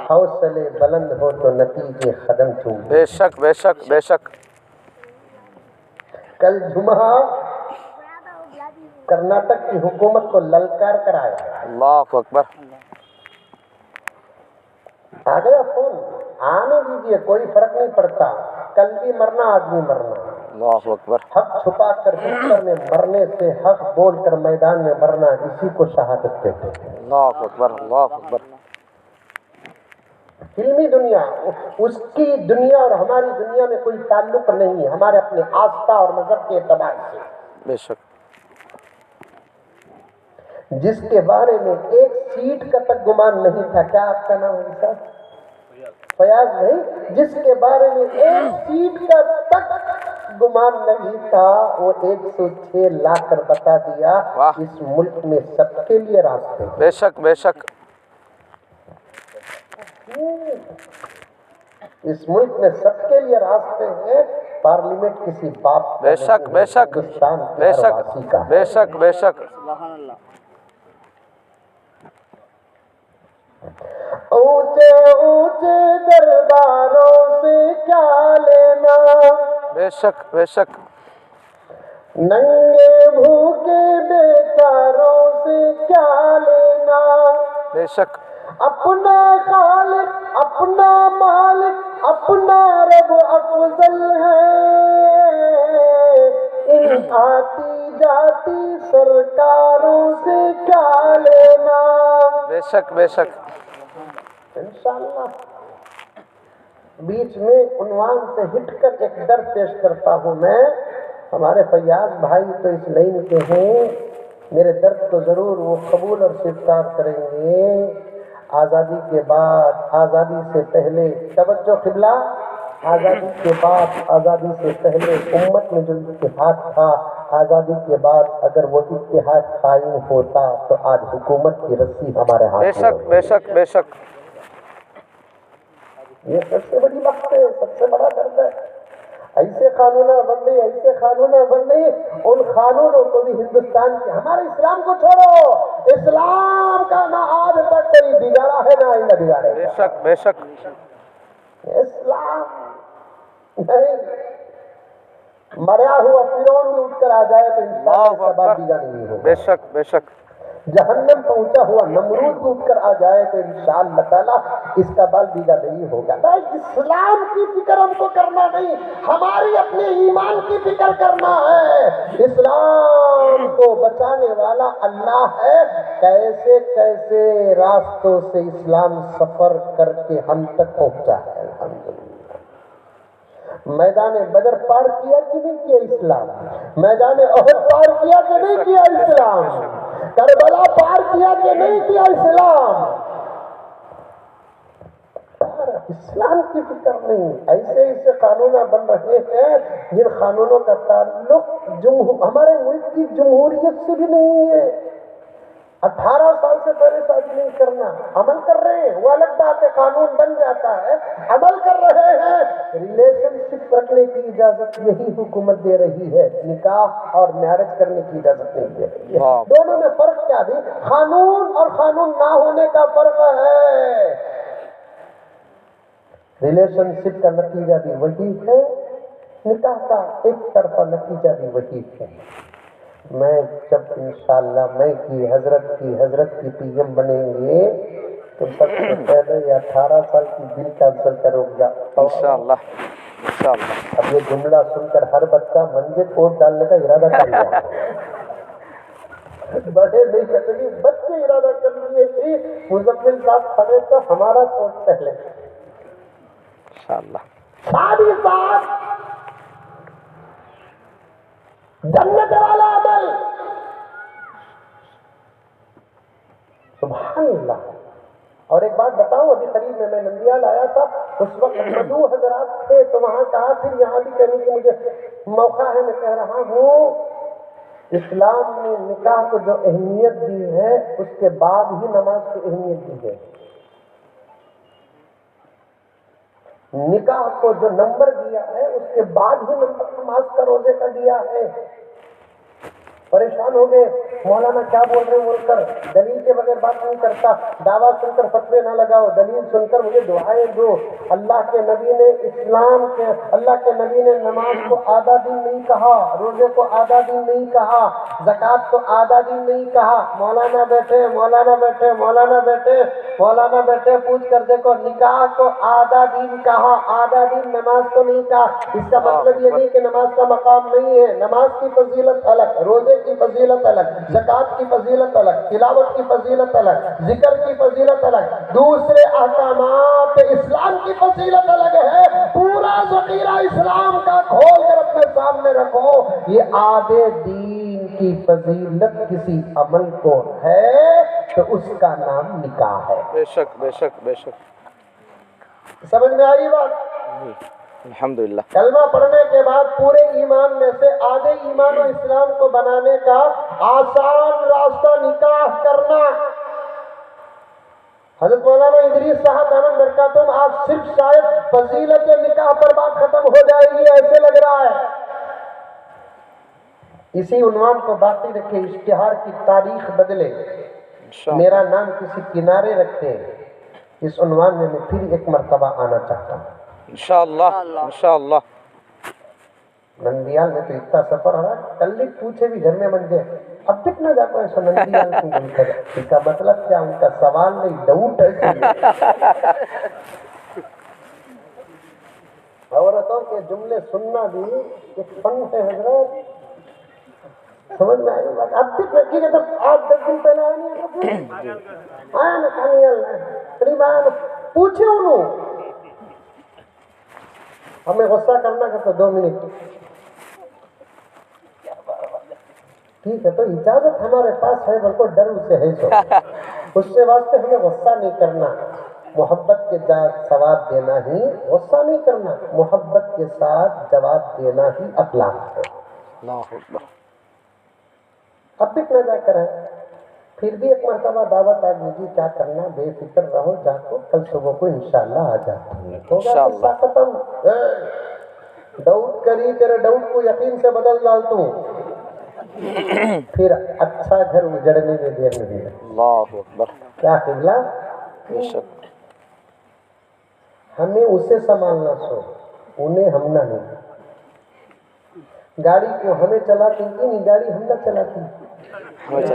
حوصلے بلند ہو تو نتیجے قدم چوم۔ بے شک بے شک بے شک۔ کل جمعہ کرناٹک کی حکومت کو للکار کر آیا، اللہ اکبر۔ آ گیا فون، آنے دیجیے، کوئی فرق نہیں پڑتا، کل بھی مرنا آج بھی مرنا۔ اللہ اکبر۔ حق چھپا کر بستر میں مرنے سے حق بول کر میدان میں مرنا، اسی کو شہادت کہتے ہیں۔ اللہ اکبر، اللہ اکبر۔ فلمی دنیا، اس کی دنیا اور ہماری دنیا میں کوئی تعلق نہیں، ہمارے اپنے آستھا اور مذہب کے اعتبار سے۔ بے شک۔ جس کے بارے میں ایک سیٹ کا تک گمان نہیں تھا، کیا آپ کا نام ہے صاحب؟ فیاض نہیں، جس کے بارے میں ایک سیٹ کا تک گمان نہیں تھا، وہ 106 لا کر بتا دیا، واہ۔ اس ملک میں سب کے لیے راستے ہیں۔ بے شک بے شک۔ اس ملک میں سب کے لیے راستے ہیں، پارلیمنٹ کسی باپ کا بے شک نہیں، بے شک ہندوستان کے بے ہر شک واسی کا ہے۔ بے شک بے شک۔ اونچے اونچے درباروں سے کیا لینا، بے شک بے شک۔ ننگے بھوکے بیچاروں سے کیا لینا، بے شک۔ اپنا خالق اپنا مالک اپنا رب افضل ہے، ان آتی جاتی سرکاروں سے کیا لینا۔ بے شک بے شک۔ انشاءاللہ بیچ میں عنوان سے ہٹ کر ایک درد پیش کرتا ہوں میں، ہمارے فیاض بھائی تو اس لائن کے ہیں، میرے درد کو ضرور وہ قبول اور سویکار کریں گے۔ آزادی کے بعد، آزادی سے پہلے، توجہ قبلہ، آزادی کے بعد، آزادی سے پہلے امت میں جو اتحاد تھا، آزادی کے بعد اگر وہ اتحاد قائم ہوتا تو آج حکومت کی رسی ہمارے ہاتھ بے میں شک ہوتی۔ بے شک بے شک۔ یہ سب سے بڑی بات ہے، سب سے بڑا درد ہے۔ ایسے قانون بن رہی، ایسے قانون بن رہی، ان قانونوں کو بھی ہندوستان کے، ہمارے اسلام کو چھوڑو، اسلام کا نہ آج تک کوئی بگاڑا ہے نہ آئندہ بگاڑے بے گا۔ شک بے شک۔ اسلام نہیں، مریا ہوا فرعون بھی اٹھ کر آ جائے تو انسان اللہ کا بعد اکبر۔ بگاڑ نہیں ہوگا۔ بے شک بے شک۔ جہنم پہنچا ہوا نمرود بھی اٹھ کر آ جائے تو انشاءاللہ تعالیٰ اس کا بال بیگا نہیں ہوگا۔ بھائی اسلام کی فکر ہم کو کرنا نہیں، ہماری اپنے ایمان کی فکر کرنا ہے۔ اسلام کو بچانے والا اللہ ہے۔ کیسے کیسے راستوں سے اسلام سفر کر کے ہم تک پہنچا ہے الحمدللہ۔ میدان بدر پار کیا کہ نہیں کیا اسلام؟ میدان احد پار کیا کہ نہیں کیا اسلام؟ کربلا پار کیا کہ نہیں کیا اسلام؟ اسلام کی فکر نہیں۔ ایسے ایسے قانون بن رہے ہیں جن قانونوں کا تعلق ہمارے ملک کی جمہوریت سے بھی نہیں ہے۔ 18 سال سے پہلے شادی نہیں کرنا، عمل کر رہے ہیں، وہ الگ بات ہے، قانون بن جاتا ہے، عمل کر رہے ہیں۔ ریلیشن شپ رکھنے کی اجازت یہی حکومت دے رہی ہے، نکاح اور میرج کرنے کی اجازت نہیں دے رہی ہے۔ دونوں میں فرق کیا ہے؟ قانون اور قانون نہ ہونے کا فرق ہے۔ ریلیشن شپ کا نتیجہ بھی وہی ہے، نکاح کا ایک طرفہ نتیجہ بھی وہی ہے۔ میں جب انشاءاللہ میں کی حضرت کی پی ایم بنیں گے تو سب سے پہلے یہ 18 سال کی بل کینسل کرو گا انشاءاللہ انشاءاللہ۔ اب یہ جملہ سن کر ہر بچہ منجے کوٹ ڈالنے کا ارادہ کر لیا، بڑے نہیں کرتے، بچے ارادہ کر لیے کہ مزمل صاحب کھڑے تو ہمارا کوٹ پہلے انشاءاللہ۔ شادی صاحب جنت والا عمل، سبحان اللہ۔ اور ایک بات بتاؤں، ابھی قریب میں نندیال آیا تھا، اس وقت مدعو حضرات تھے تو وہاں کہا، پھر یہاں بھی کہنے کی مجھے موقع ہے، میں کہہ رہا ہوں اسلام نے نکاح کو جو اہمیت دی ہے اس کے بعد ہی نماز کو اہمیت دی ہے۔ نکاح کو جو نمبر دیا ہے اس کے بعد ہی نمبر نماز کا روزے کا دیا ہے۔ پریشان ہو گئے، مولانا کیا بول رہے ہیں بول کر، دلیل کے بغیر بات نہیں کرتا، دعویٰ سن کر فتوے نہ لگاؤ، دلیل سن کر مجھے دعائیں دو۔ اللہ کے نبی نے اللہ کے نبی نے نماز کو آدھا دن نہیں کہا، روزے کو آدھا دن نہیں کہا، زکوٰۃ کو آدھا دن نہیں کہا۔ مولانا بیٹھے پوچھ کر دیکھو، نکاح کو آدھا دن کہا، آدھا دن نماز کو نہیں کہا۔ اس کا مطلب یہ نہیں کہ نماز کا مقام نہیں ہے، نماز کی فضیلت الگ، روزے کی فضیلت الگ، زکوٰۃ کی فضیلت الگ، تلاوت کی فضیلت الگ، ذکر کی فضیلت الگ، دوسرے احکامات اسلام کی فضیلت الگ ہے۔ پورا ذخیرہ اسلام کا کھول کر اپنے سامنے رکھو، یہ آدھے دین کی فضیلت کسی عمل کو ہے تو اس کا نام نکاح ہے۔ بے شک بے شک بے شک۔ سمجھ میں آئی بات؟ الحمدللہ۔ کلمہ پڑھنے کے بعد پورے ایمان میں سے آدھے ایمان و اسلام کو بنانے کا آسان راستہ نکاح کرنا۔ حضرت مولانا ادریس صاحب احمد برکاتہم، آج صرف شاید فضیلت نکاح پر بات ختم ہو جائے گی ایسے لگ رہا ہے۔ اسی عنوان کو باقی رکھے، اشتہار کی تاریخ بدلے، میرا نام کسی کنارے رکھے، اس عنوان میں پھر ایک مرتبہ آنا چاہتا ہوں انشاءاللہ انشاءاللہ۔ نندیال میں تو اتنا سفر ہو رہا ہے، کل ہی پوچھے بھی گھر میں بن جائے، اب تک نہ جاتا ہے سو نندیال کی بن کر۔ اس کا مطلب کیا؟ ان کا سوال نہیں، ڈاؤٹ ہے۔ عورتوں کے جملے سننا بھی ایک فن ہے حضرت، سمجھ میں آئی بات؟ اب تک لڑکی کے جب 8-10 دن پہلے آیا نہیں آیا نا کھانیال قریب آیا نا، پوچھے انہوں، ہمیں غصہ کرنا کہ تو 2 منٹ ٹھیک ہے، تو اجازت ہمارے پاس ہے، بلکہ ڈر اسے ہے، سو اس سے واسطے ہمیں غصہ نہیں کرنا، محبت کے ساتھ ثواب دینا ہی، غصہ نہیں کرنا، محبت کے ساتھ جواب دینا ہی اخلاق ہے۔ اللہ اکبر۔ اب تک نہ جا کر ہے، پھر بھی ایک مرتبہ دعوت آ گئی، کیا کرنا، بے فکر رہو، جا کو کل صبح کو انشاءاللہ آ جاتی ہے، ہوگا قصہ ختم۔ ڈاؤٹ کری، تیرے ڈاؤٹ کو یقین سے بدل ڈالتا ہوں، پھر اچھا گھر اجڑنے میں دیر نہیں ہے۔ اللہ اکبر۔ کیا قبلہ؟ بے شک۔ ہمیں اسے سنبھالنا، سو انہیں ہم نہ نہیں۔ گاڑی کو ہمیں چلاتی نہیں، گاڑی ہم نہ چلاتی۔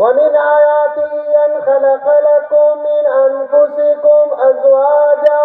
وَمِنْ آيَاتِهِ أَنْ خَلَقَ لَكُم مِّنْ أَنفُسِكُمْ أَزْوَاجًا।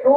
2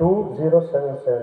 2077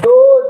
2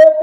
1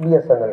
BSNL,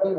3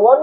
1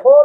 4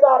4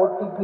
OTP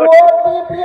OTP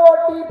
OTP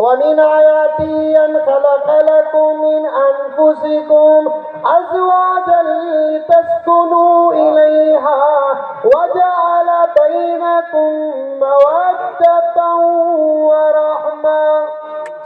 وَمِنْ آيَاتِهِ أَنْ خَلَقَ لَكُم مِّنْ أَنفُسِكُمْ أَزْوَاجًا لِتَسْكُنُوا إِلَيْهَا وَجَعَلَ بَيْنَكُم مَّوَدَّةً وَرَحْمَةً۔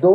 2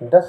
10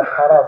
18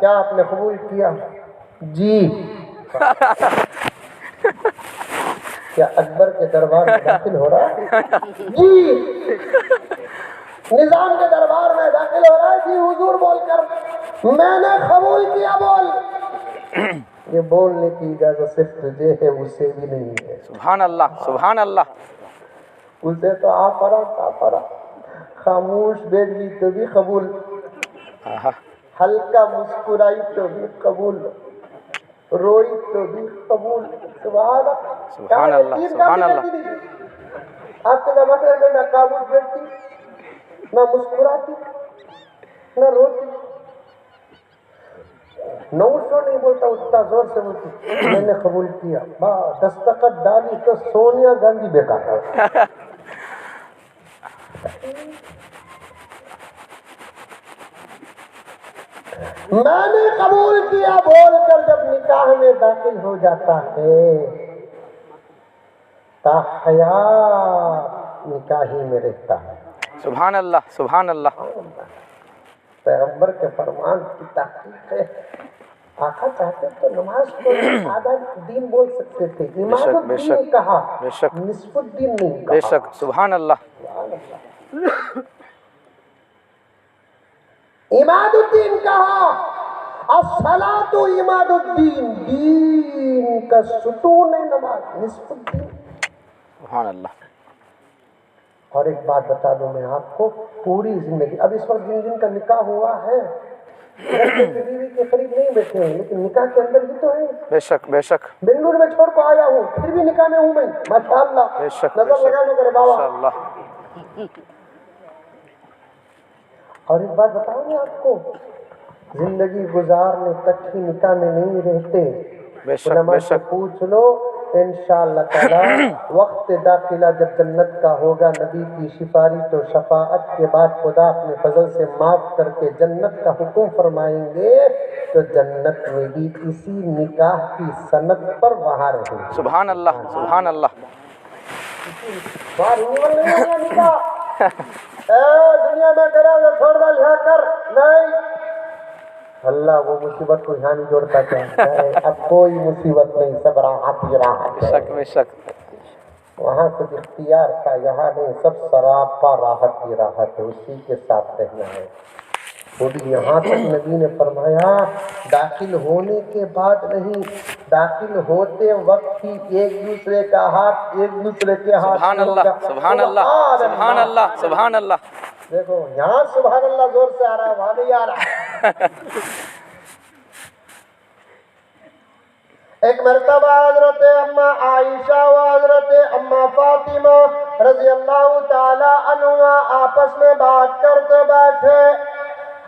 کیا آپ نے قبول کیا؟ جی۔ کیا اکبر کے دربار میں داخل ہو رہا ہے؟ جی۔ نظام کے دربار میں داخل ہو رہا ہے؟ جی حضور بول کر میں نے قبول کیا بول۔ یہ بولنے کی اجازت صرف تجھے ہے، اسے بھی نہیں ہے۔ سبحان اللہ سبحان اللہ۔ اسے تو آ خاموش بیٹھ گئی تو بھی قبول، ہلکا مسکرائی تو بھی قبول، روئی تو بھی قبول۔ سبحان اللہ سبحان اللہ سبحان اللہ۔ آپ کے زمانے میں نہ خاموش بیٹھتی، نہ مسکراتی، نہ روتی، نہ اسو نہیں بولتا، اتنا زور سے بولتی میں نے قبول کیا، دستخط ڈالی تو سونیا گاندھی بیکار ہے۔ میں نے قبول کیا بول کر جب نکاح میں داخل ہو جاتا ہے تا حیات نکاحی میں رہتا ہے۔ سبحان اللہ سبحان اللہ۔ پیغمبر کے فرمان کی تحقیق ہے۔ آقا چاہتے تو نماز کو آدھا دین بول سکتے تھے، عماد الدین کہا، نصف الدین نہیں کہا۔ بے شک سبحان اللہ۔ عماد الدین کہا، الصلاۃ عماد الدین، دین کا ستون ہے نماز، نصف الدین۔ سبحان اللہ۔ اور ایک بات بتا دوں میں آپ کو، پوری زندگی، اب اس وقت جن جن کا نکاح ہوا ہے بیوی کے قریب نہیں بیٹھے ہیں، لیکن نکاح کے اندر ہی تو ہے۔ بے شک بے شک۔ بنگلور میں چھوڑ کو آیا ہوں، پھر بھی نکاح میں ہوں میں، ماشاءاللہ، بے شک نظر لگانے کرے بابا۔ ماشاءاللہ۔ اور ایک بات بتاؤں میں آپ کو، زندگی گزارنے تک ہی نکاح میں نہیں رہتے۔ بے شک علماء بے سے شک۔ پوچھ لو، انشاءاللہ تعالی وقت داخلہ جب جنت کا ہوگا، نبی کی سفارش و شفاعت کے بعد خدا اپنے فضل سے معاف کر کے جنت کا حکم فرمائیں گے تو جنت میں بھی اسی نکاح کی سند پر وہاں رہیں گے۔ سبحان اللہ سبحان اللہ۔ رینیول نہیں ہوگا نکاح، دنیا میں کرا تو چھوڑ دل یہاں کر، نہیں، اللہ وہ مصیبت کو یہاں نہیں جوڑتا چاہتا ہے۔ اب کوئی مصیبت نہیں، سب راحت ہی راحت بے ہے۔ شک بے شک۔ وہاں کچھ اختیار تھا، یہاں نہیں، سب سراپا راحت ہی راحت ہے، اسی کے ساتھ رہنا ہے۔ خود یہاں تک نبی نے فرمایا داخل ہونے کے بعد نہیں، داخل ہوتے وقت ہی ایک دوسرے کا ہاتھ ایک دوسرے کے ہاتھ۔ سبحان اللہ سبحان اللہ سبحان اللہ سبحان اللہ۔ دیکھو یہاں سبحان اللہ زور سے آ رہا ہے، وہاں نہیں آ رہا۔ ایک مرتبہ حضرت اما عائشہ و حضرت اما فاطمہ رضی اللہ تعالی عنہما آپس میں بات کرتے بیٹھے۔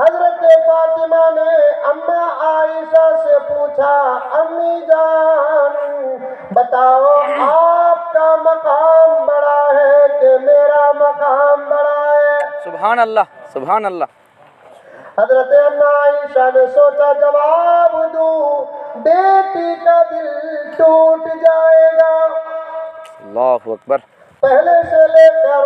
حضرت فاطمہ نے اما عائشہ سے پوچھا، امی جان بتاؤ آپ کا مقام بڑا ہے کہ میرا مقام بڑا ہے؟ سبحان اللہ سبحان اللہ۔ حضرت اما عائشہ نے سوچا جواب دوں، بیٹی کا دل ٹوٹ جائے گا۔ اللہ اکبر۔ پہلے سے لے کر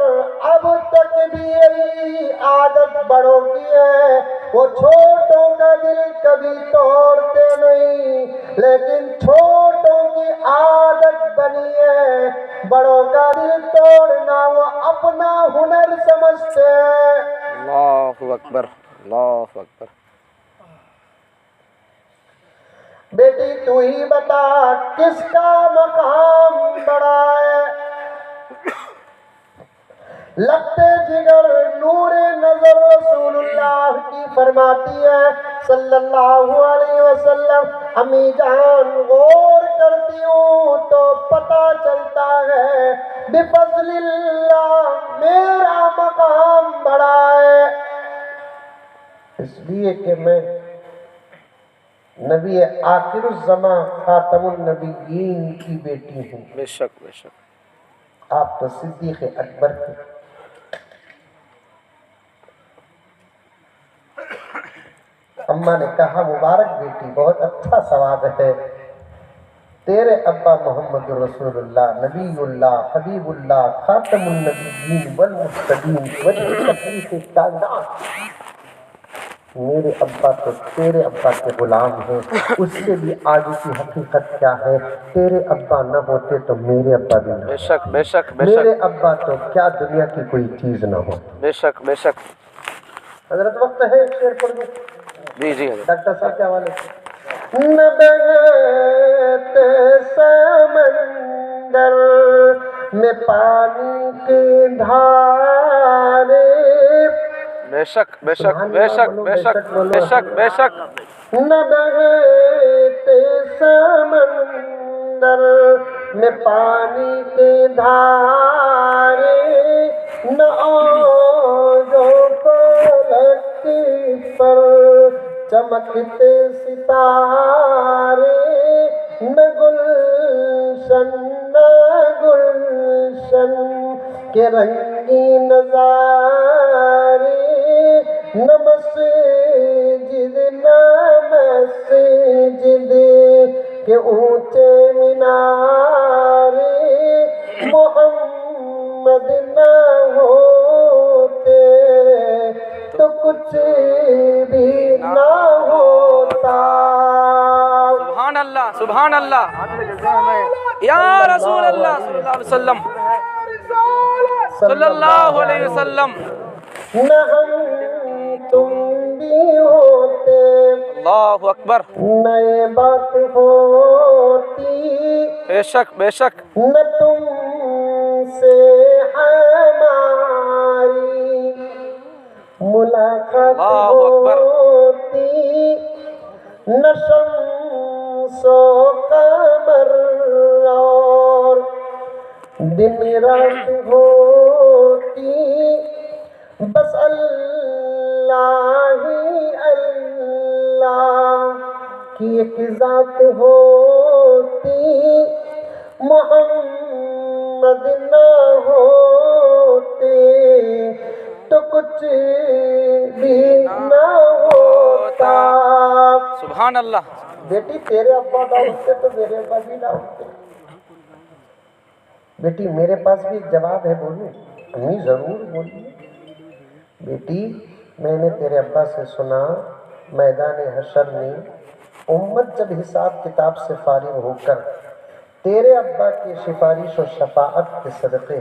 اب تک بھی یہی عادت بڑوں کی ہے، وہ چھوٹوں کا دل کبھی توڑتے نہیں، لیکن چھوٹوں کی عادت بنی ہے بڑوں کا دل توڑنا، وہ اپنا ہنر سمجھتے ہیں۔ اللہ اکبر اللہ اکبر۔ بیٹی تو ہی بتا کس کا مقام بڑا ہے؟ لگتے جگر نور نظر رسول اللہ کی فرماتی ہے صلی اللہ علیہ وسلم، امی جان غور کرتی ہوں تو پتہ چلتا ہے بفضل اللہ میرا مقام بڑا ہے، اس لیے کہ میں نبی آخر الزمان خاتم النبیین کی بیٹی ہوں۔ بے شک بے شک۔ آپ تو صدیق اکبر کی۔ اماں نے کہا مبارک بیٹی، بہت اچھا ثواب ہے، تیرے ابا محمد رسول اللہ، نبی اللہ، حبیب اللہ، خاتم النبیین والمرسلین وجہ تکلیف کائنات، میرے ابا تو تیرے ابا کے غلام ہیں، اس سے بھی آگے کی حقیقت کیا ہے، تیرے ابا نہ ہوتے تو میرے ابا بھی نہ بے شک بے شک بے میرے شک ابا تو کیا دنیا کی کوئی چیز نہ ہو۔ بے شک بے شک حضرت وقت ہے ایک شعر پڑھ دوں جی جی حضرت ڈاکٹر صاحب کے حوالے سے۔ نہ بہت سمندر میں پانی کی دھارے، بے شک بے شک بے شک بے شک بے شک بے شک نہ بہتے سمندر میں پانی کے دھارے، نہ آجوں فلک پر چمکتے ستارے، نہ گلشن کے رنگی نظارے، نہ مسجد کے اونچے مینارے، محمد نہ ہوتے تو کچھ بھی نہ ہوتا۔ سبحان اللہ سبحان اللہ یا رسول اللہ صلی اللہ علیہ وسلم صلی اللہ علیہ وسلم۔ نہ ہم تم بھی ہوتے، اللہ اکبر، نہ یہ بات ہوتی، بے شک بے شک نہ تم سے ہماری ملاقات اللہ اکبر۔ ہوتی، نہ شمس و قمر اور دن رات ہوتی، بس اللہ ہی اللہ کی ایک ذات ہوتی، محمد نہ ہوتے تو کچھ بھی نہ ہوتا۔ سبحان اللہ۔ بیٹی تیرے ابا نہ ہوتے تو میرے ابا بھی نہ ہوتے۔ بیٹی میرے پاس بھی ایک جواب ہے، بولوں؟ امی ضرور بولیے۔ بیٹی میں نے تیرے ابا سے سنا، میدان حشر میں امت جب حساب کتاب سے فارغ ہو کر تیرے ابا کی سفارش و شفاعت کے صدقے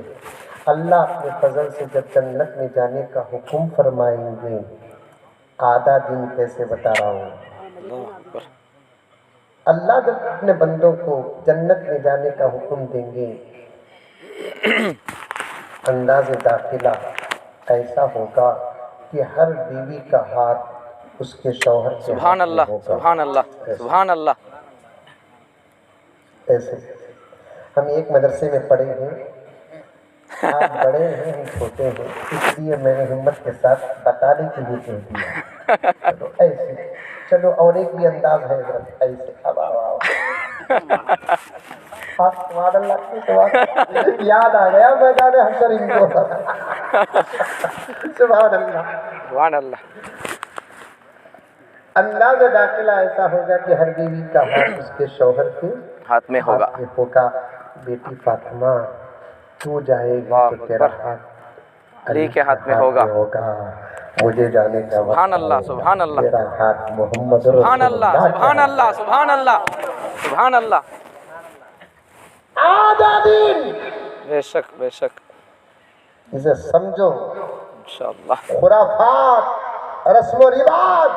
اللہ اپنے فضل سے جب جنت میں جانے کا حکم فرمائیں گے، آدھا دن کیسے بتا رہا ہوں، اللہ جب اپنے بندوں کو جنت میں جانے کا حکم دیں گے، انداز داخلہ ایسا ہوگا کہ ہر بیوی کا ہاتھ اس کے شوہر کے سبحان ہاتھ میں اللہ ہوگا۔ سبحان اللہ سبحان اللہ۔ ایسے ہم ایک مدرسے میں پڑھے ہیں، آپ بڑے ہیں ہم چھوٹے ہیں، اس لیے میں نے ہمت کے ساتھ بتانے کے لیے کہہ دیا۔ چلو ایسے، چلو اور ایک بھی انداز ہے حضرت، ایسے اب آؤ آؤ، سبحان اللہ کی سبحان، یاد آ گیا میدان حشر ان کو۔ سبحان اللہ۔ سبحان اللہ۔ انداز داخلہ ایسا ہوگا کہ ہر بیوی کا ہاتھ اس کے شوہر کے ہاتھ میں ہوگا۔ ہوگا۔ بیٹی فاطمہ تو جائے گی تو تیرا ہاتھ علی کے ہاتھ میں ہوگا۔ مجھے جانے کا وقت سبحان اللہ سبحان اللہ تیرا ہاتھ محمد سبحان اللہ سبحان اللہ سبحان اللہ سبحان اللہ۔ آدھا دن بے شک بے شک اسے سمجھو، انشاءاللہ۔ خرافات، رسم و رواج،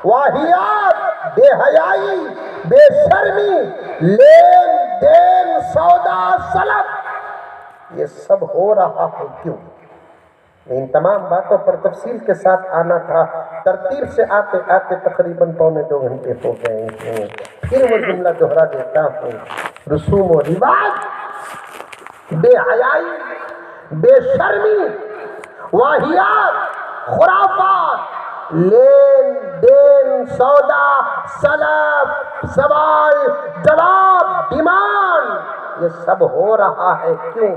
واہیات، بے حیائی، بے شرمی، لین دین، سودا سلب، یہ سب ہو رہا ہے کیوں؟ ان تمام باتوں پر تفصیل کے ساتھ آنا تھا، ترتیب سے آتے آتے تقریباً 1.25 گھنٹے ہو گئے ہیں۔ پھر وہ جملہ دہرا دیتا ہوں، رسوم و رواج، بے حیائی، بے شرمی، واہیات، خرافات، لین دین، سودا سلب، سوال جواب، ڈیمانڈ، یہ سب ہو رہا ہے کیوں؟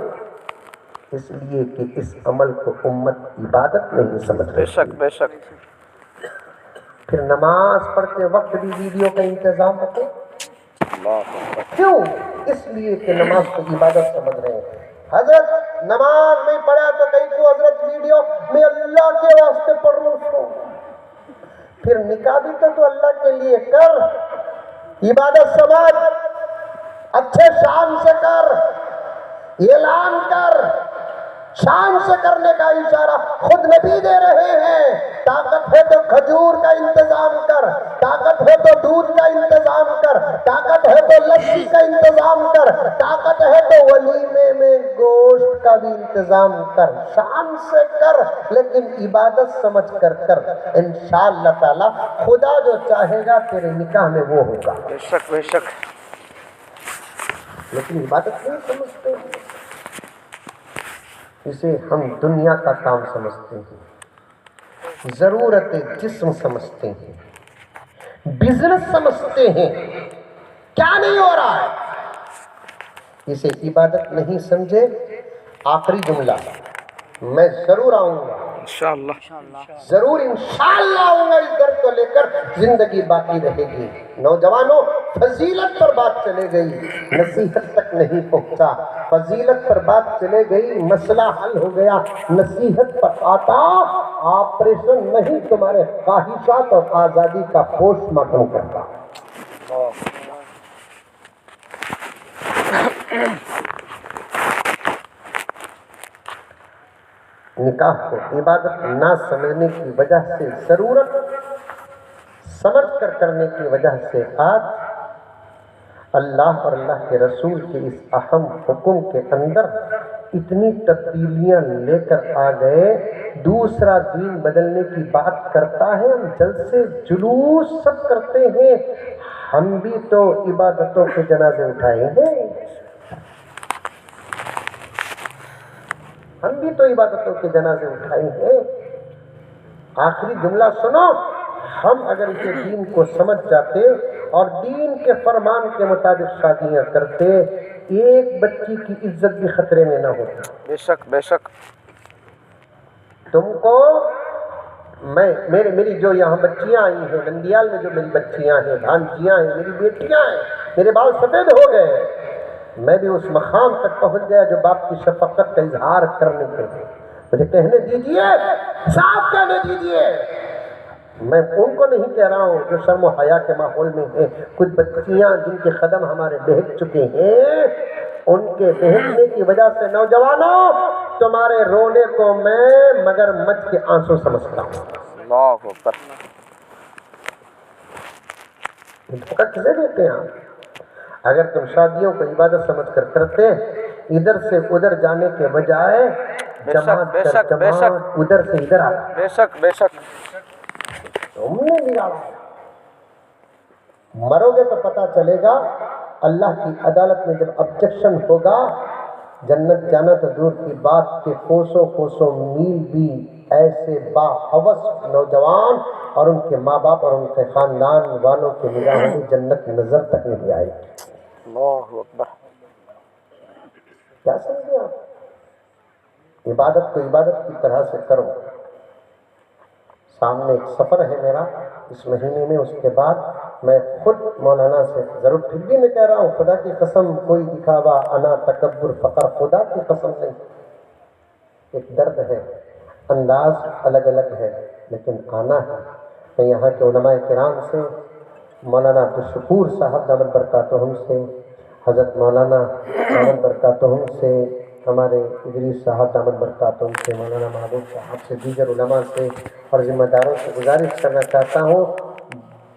اس لیے کہ اس عمل کو امت عبادت نہیں سمجھ رہی۔ بے شک بے شک۔ پھر نماز پڑھتے وقت بھی ویڈیو کا انتظام رکھو، کیوں؟ اس لیے کہ نماز کو عبادت سمجھ رہے ہیں۔ حضرت نماز نہیں پڑھا تو کہیں تو حضرت ویڈیو میں اللہ کے واسطے پڑھ لوں، پھر نکاح بھی تو اللہ کے لیے کر، عبادت سمجھ، اچھے شان سے کر، اعلان کر، شان سے کرنے کا اشارہ خود نبی دے رہے ہیں۔ طاقت ہے تو کھجور کا انتظام کر، طاقت ہے تو دودھ کا انتظام کر، طاقت ہے تو لسی کا انتظام کر، طاقت ہے تو ولیمے میں گوشت کا بھی انتظام کر، شان سے کر، لیکن عبادت سمجھ کر کر۔ انشاءاللہ تعالی خدا جو چاہے گا تیرے نکاح میں وہ ہوگا۔ بے شک بے شک۔ لیکن عبادت نہیں سمجھتے ہیں، اسے ہم دنیا کا کام سمجھتے ہیں، ضرورت جسم سمجھتے ہیں، بزنس سمجھتے ہیں۔ کیا نہیں ہو رہا ہے، اسے عبادت نہیں سمجھے۔ آخری جملہ، میں ضرور آؤں گا، انشاءاللہ ضرور انشاءاللہ آؤں گا، اس گھر کو لے کر زندگی باقی رہے گی۔ نوجوانوں، فضیلت پر بات چلے گئی، نصیحت تک نہیں پہنچا۔ فضیلت پر بات چلے گئی، مسئلہ حل ہو گیا، نصیحت پر آتا آپریشن نہیں، تمہارے خواہشات اور آزادی کا پوسٹ مارٹم کرتا۔ نکاح کو عبادت نہ سمجھنے کی وجہ سے، ضرورت سمجھ کر کرنے کی وجہ سے آج اللہ اور اللہ کے رسول کے اس اہم حکم کے اندر اتنی تبدیلیاں لے کر آ گئے۔ دوسرا دین بدلنے کی بات کرتا ہے، ہم جلسے جلوس سب کرتے ہیں، ہم بھی تو عبادتوں کے جنازے اٹھائے ہیں، ہم بھی تو عبادتوں کے جنازے اٹھائے ہیں۔ آخری جملہ سنو، ہم اگر اسے دین کو سمجھ جاتے اور دین کے فرمان کے مطابق شادیاں کرتے، ایک بچی کی عزت بھی خطرے میں نہ ہوتی۔ بے شک بے شک۔ تم کو میری جو یہاں بچیاں آئی ہیں، نندیال میں جو میری بچیاں ہیں، بھانجیاں ہیں، میری بیٹیاں ہیں، میرے بال سفید ہو گئے، میں بھی اس مقام تک پہنچ گیا جو باپ کی شفقت کا اظہار کرنے کے لیے۔ مجھے کہنے دیجئے، صاف کہنے دیجئے، میں ان کو نہیں کہہ رہا ہوں جو شرم و حیا کے ماحول میں ہیں، کچھ بچیاں جن کے قدم ہمارے بہک چکے ہیں، ان کے بہکنے کی وجہ سے نوجوانوں تمہارے رونے کو میں مگر مچھ کے آنسو سمجھتا ہوں۔ اللہ اکبر۔ دھوکہ کسے دیتے ہیں آپ؟ اگر تم شادیوں کو عبادت سمجھ کر کرتے، ادھر سے ادھر جانے کے بجائے جماعت در جماعت ادھر سے ادھر آتا، بے شک بے شک۔ تم نے بگاڑا۔ مرو گے تو پتہ چلے گا، اللہ کی عدالت میں جب آبجیکشن ہوگا، جنت جانا تو دور کی بات کہ کوسوں کوسوں میل بھی ایسے باحوث نوجوان اور ان کے ماں باپ اور ان کے خاندان والوں کے نگاہوں میں جنت نظر تک نہیں آئے گی۔ اللہ اکبر۔ کیا سمجھے آپ؟ عبادت کو عبادت کی طرح سے کرو۔ سامنے ایک سفر ہے میرا اس مہینے میں، اس کے بعد میں خود مولانا سے ضرور، پھر بھی میں کہہ رہا ہوں خدا کی قسم، کوئی دکھاوا، انا، تکبر، فخر، خدا کی قسم نہیں، ایک درد ہے، انداز الگ الگ ہے، لیکن آنا ہے۔ میں یہاں کے علماء کرام سے، مولانا عبدالشکور صاحب دامت برکاتہم سے، حضرت مولانا دامت برکاتہم سے، ہمارے ادریس صاحب دامت برکاتہم سے، مولانا محبوب صاحب سے، دیگر علماء سے اور ذمہ داروں سے گزارش کرنا چاہتا ہوں،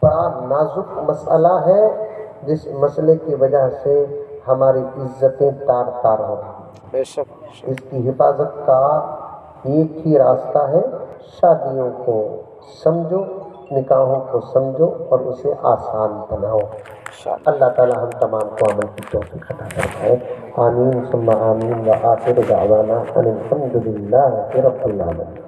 بڑا نازک مسئلہ ہے، جس مسئلے کی وجہ سے ہماری عزتیں تار تار ہو رہی ہیں۔ بے شک۔ اس کی حفاظت کا ایک ہی راستہ ہے، شادیوں کو سمجھو، نکاحوں کو سمجھو اور اسے آسان بناؤ۔ اللہ تعالی ہم تمام کو عمل کی توفیق عطا فرمائے۔ آمین ثم آمین، وآخر دعوانا ان الحمد للہ رب العالمین۔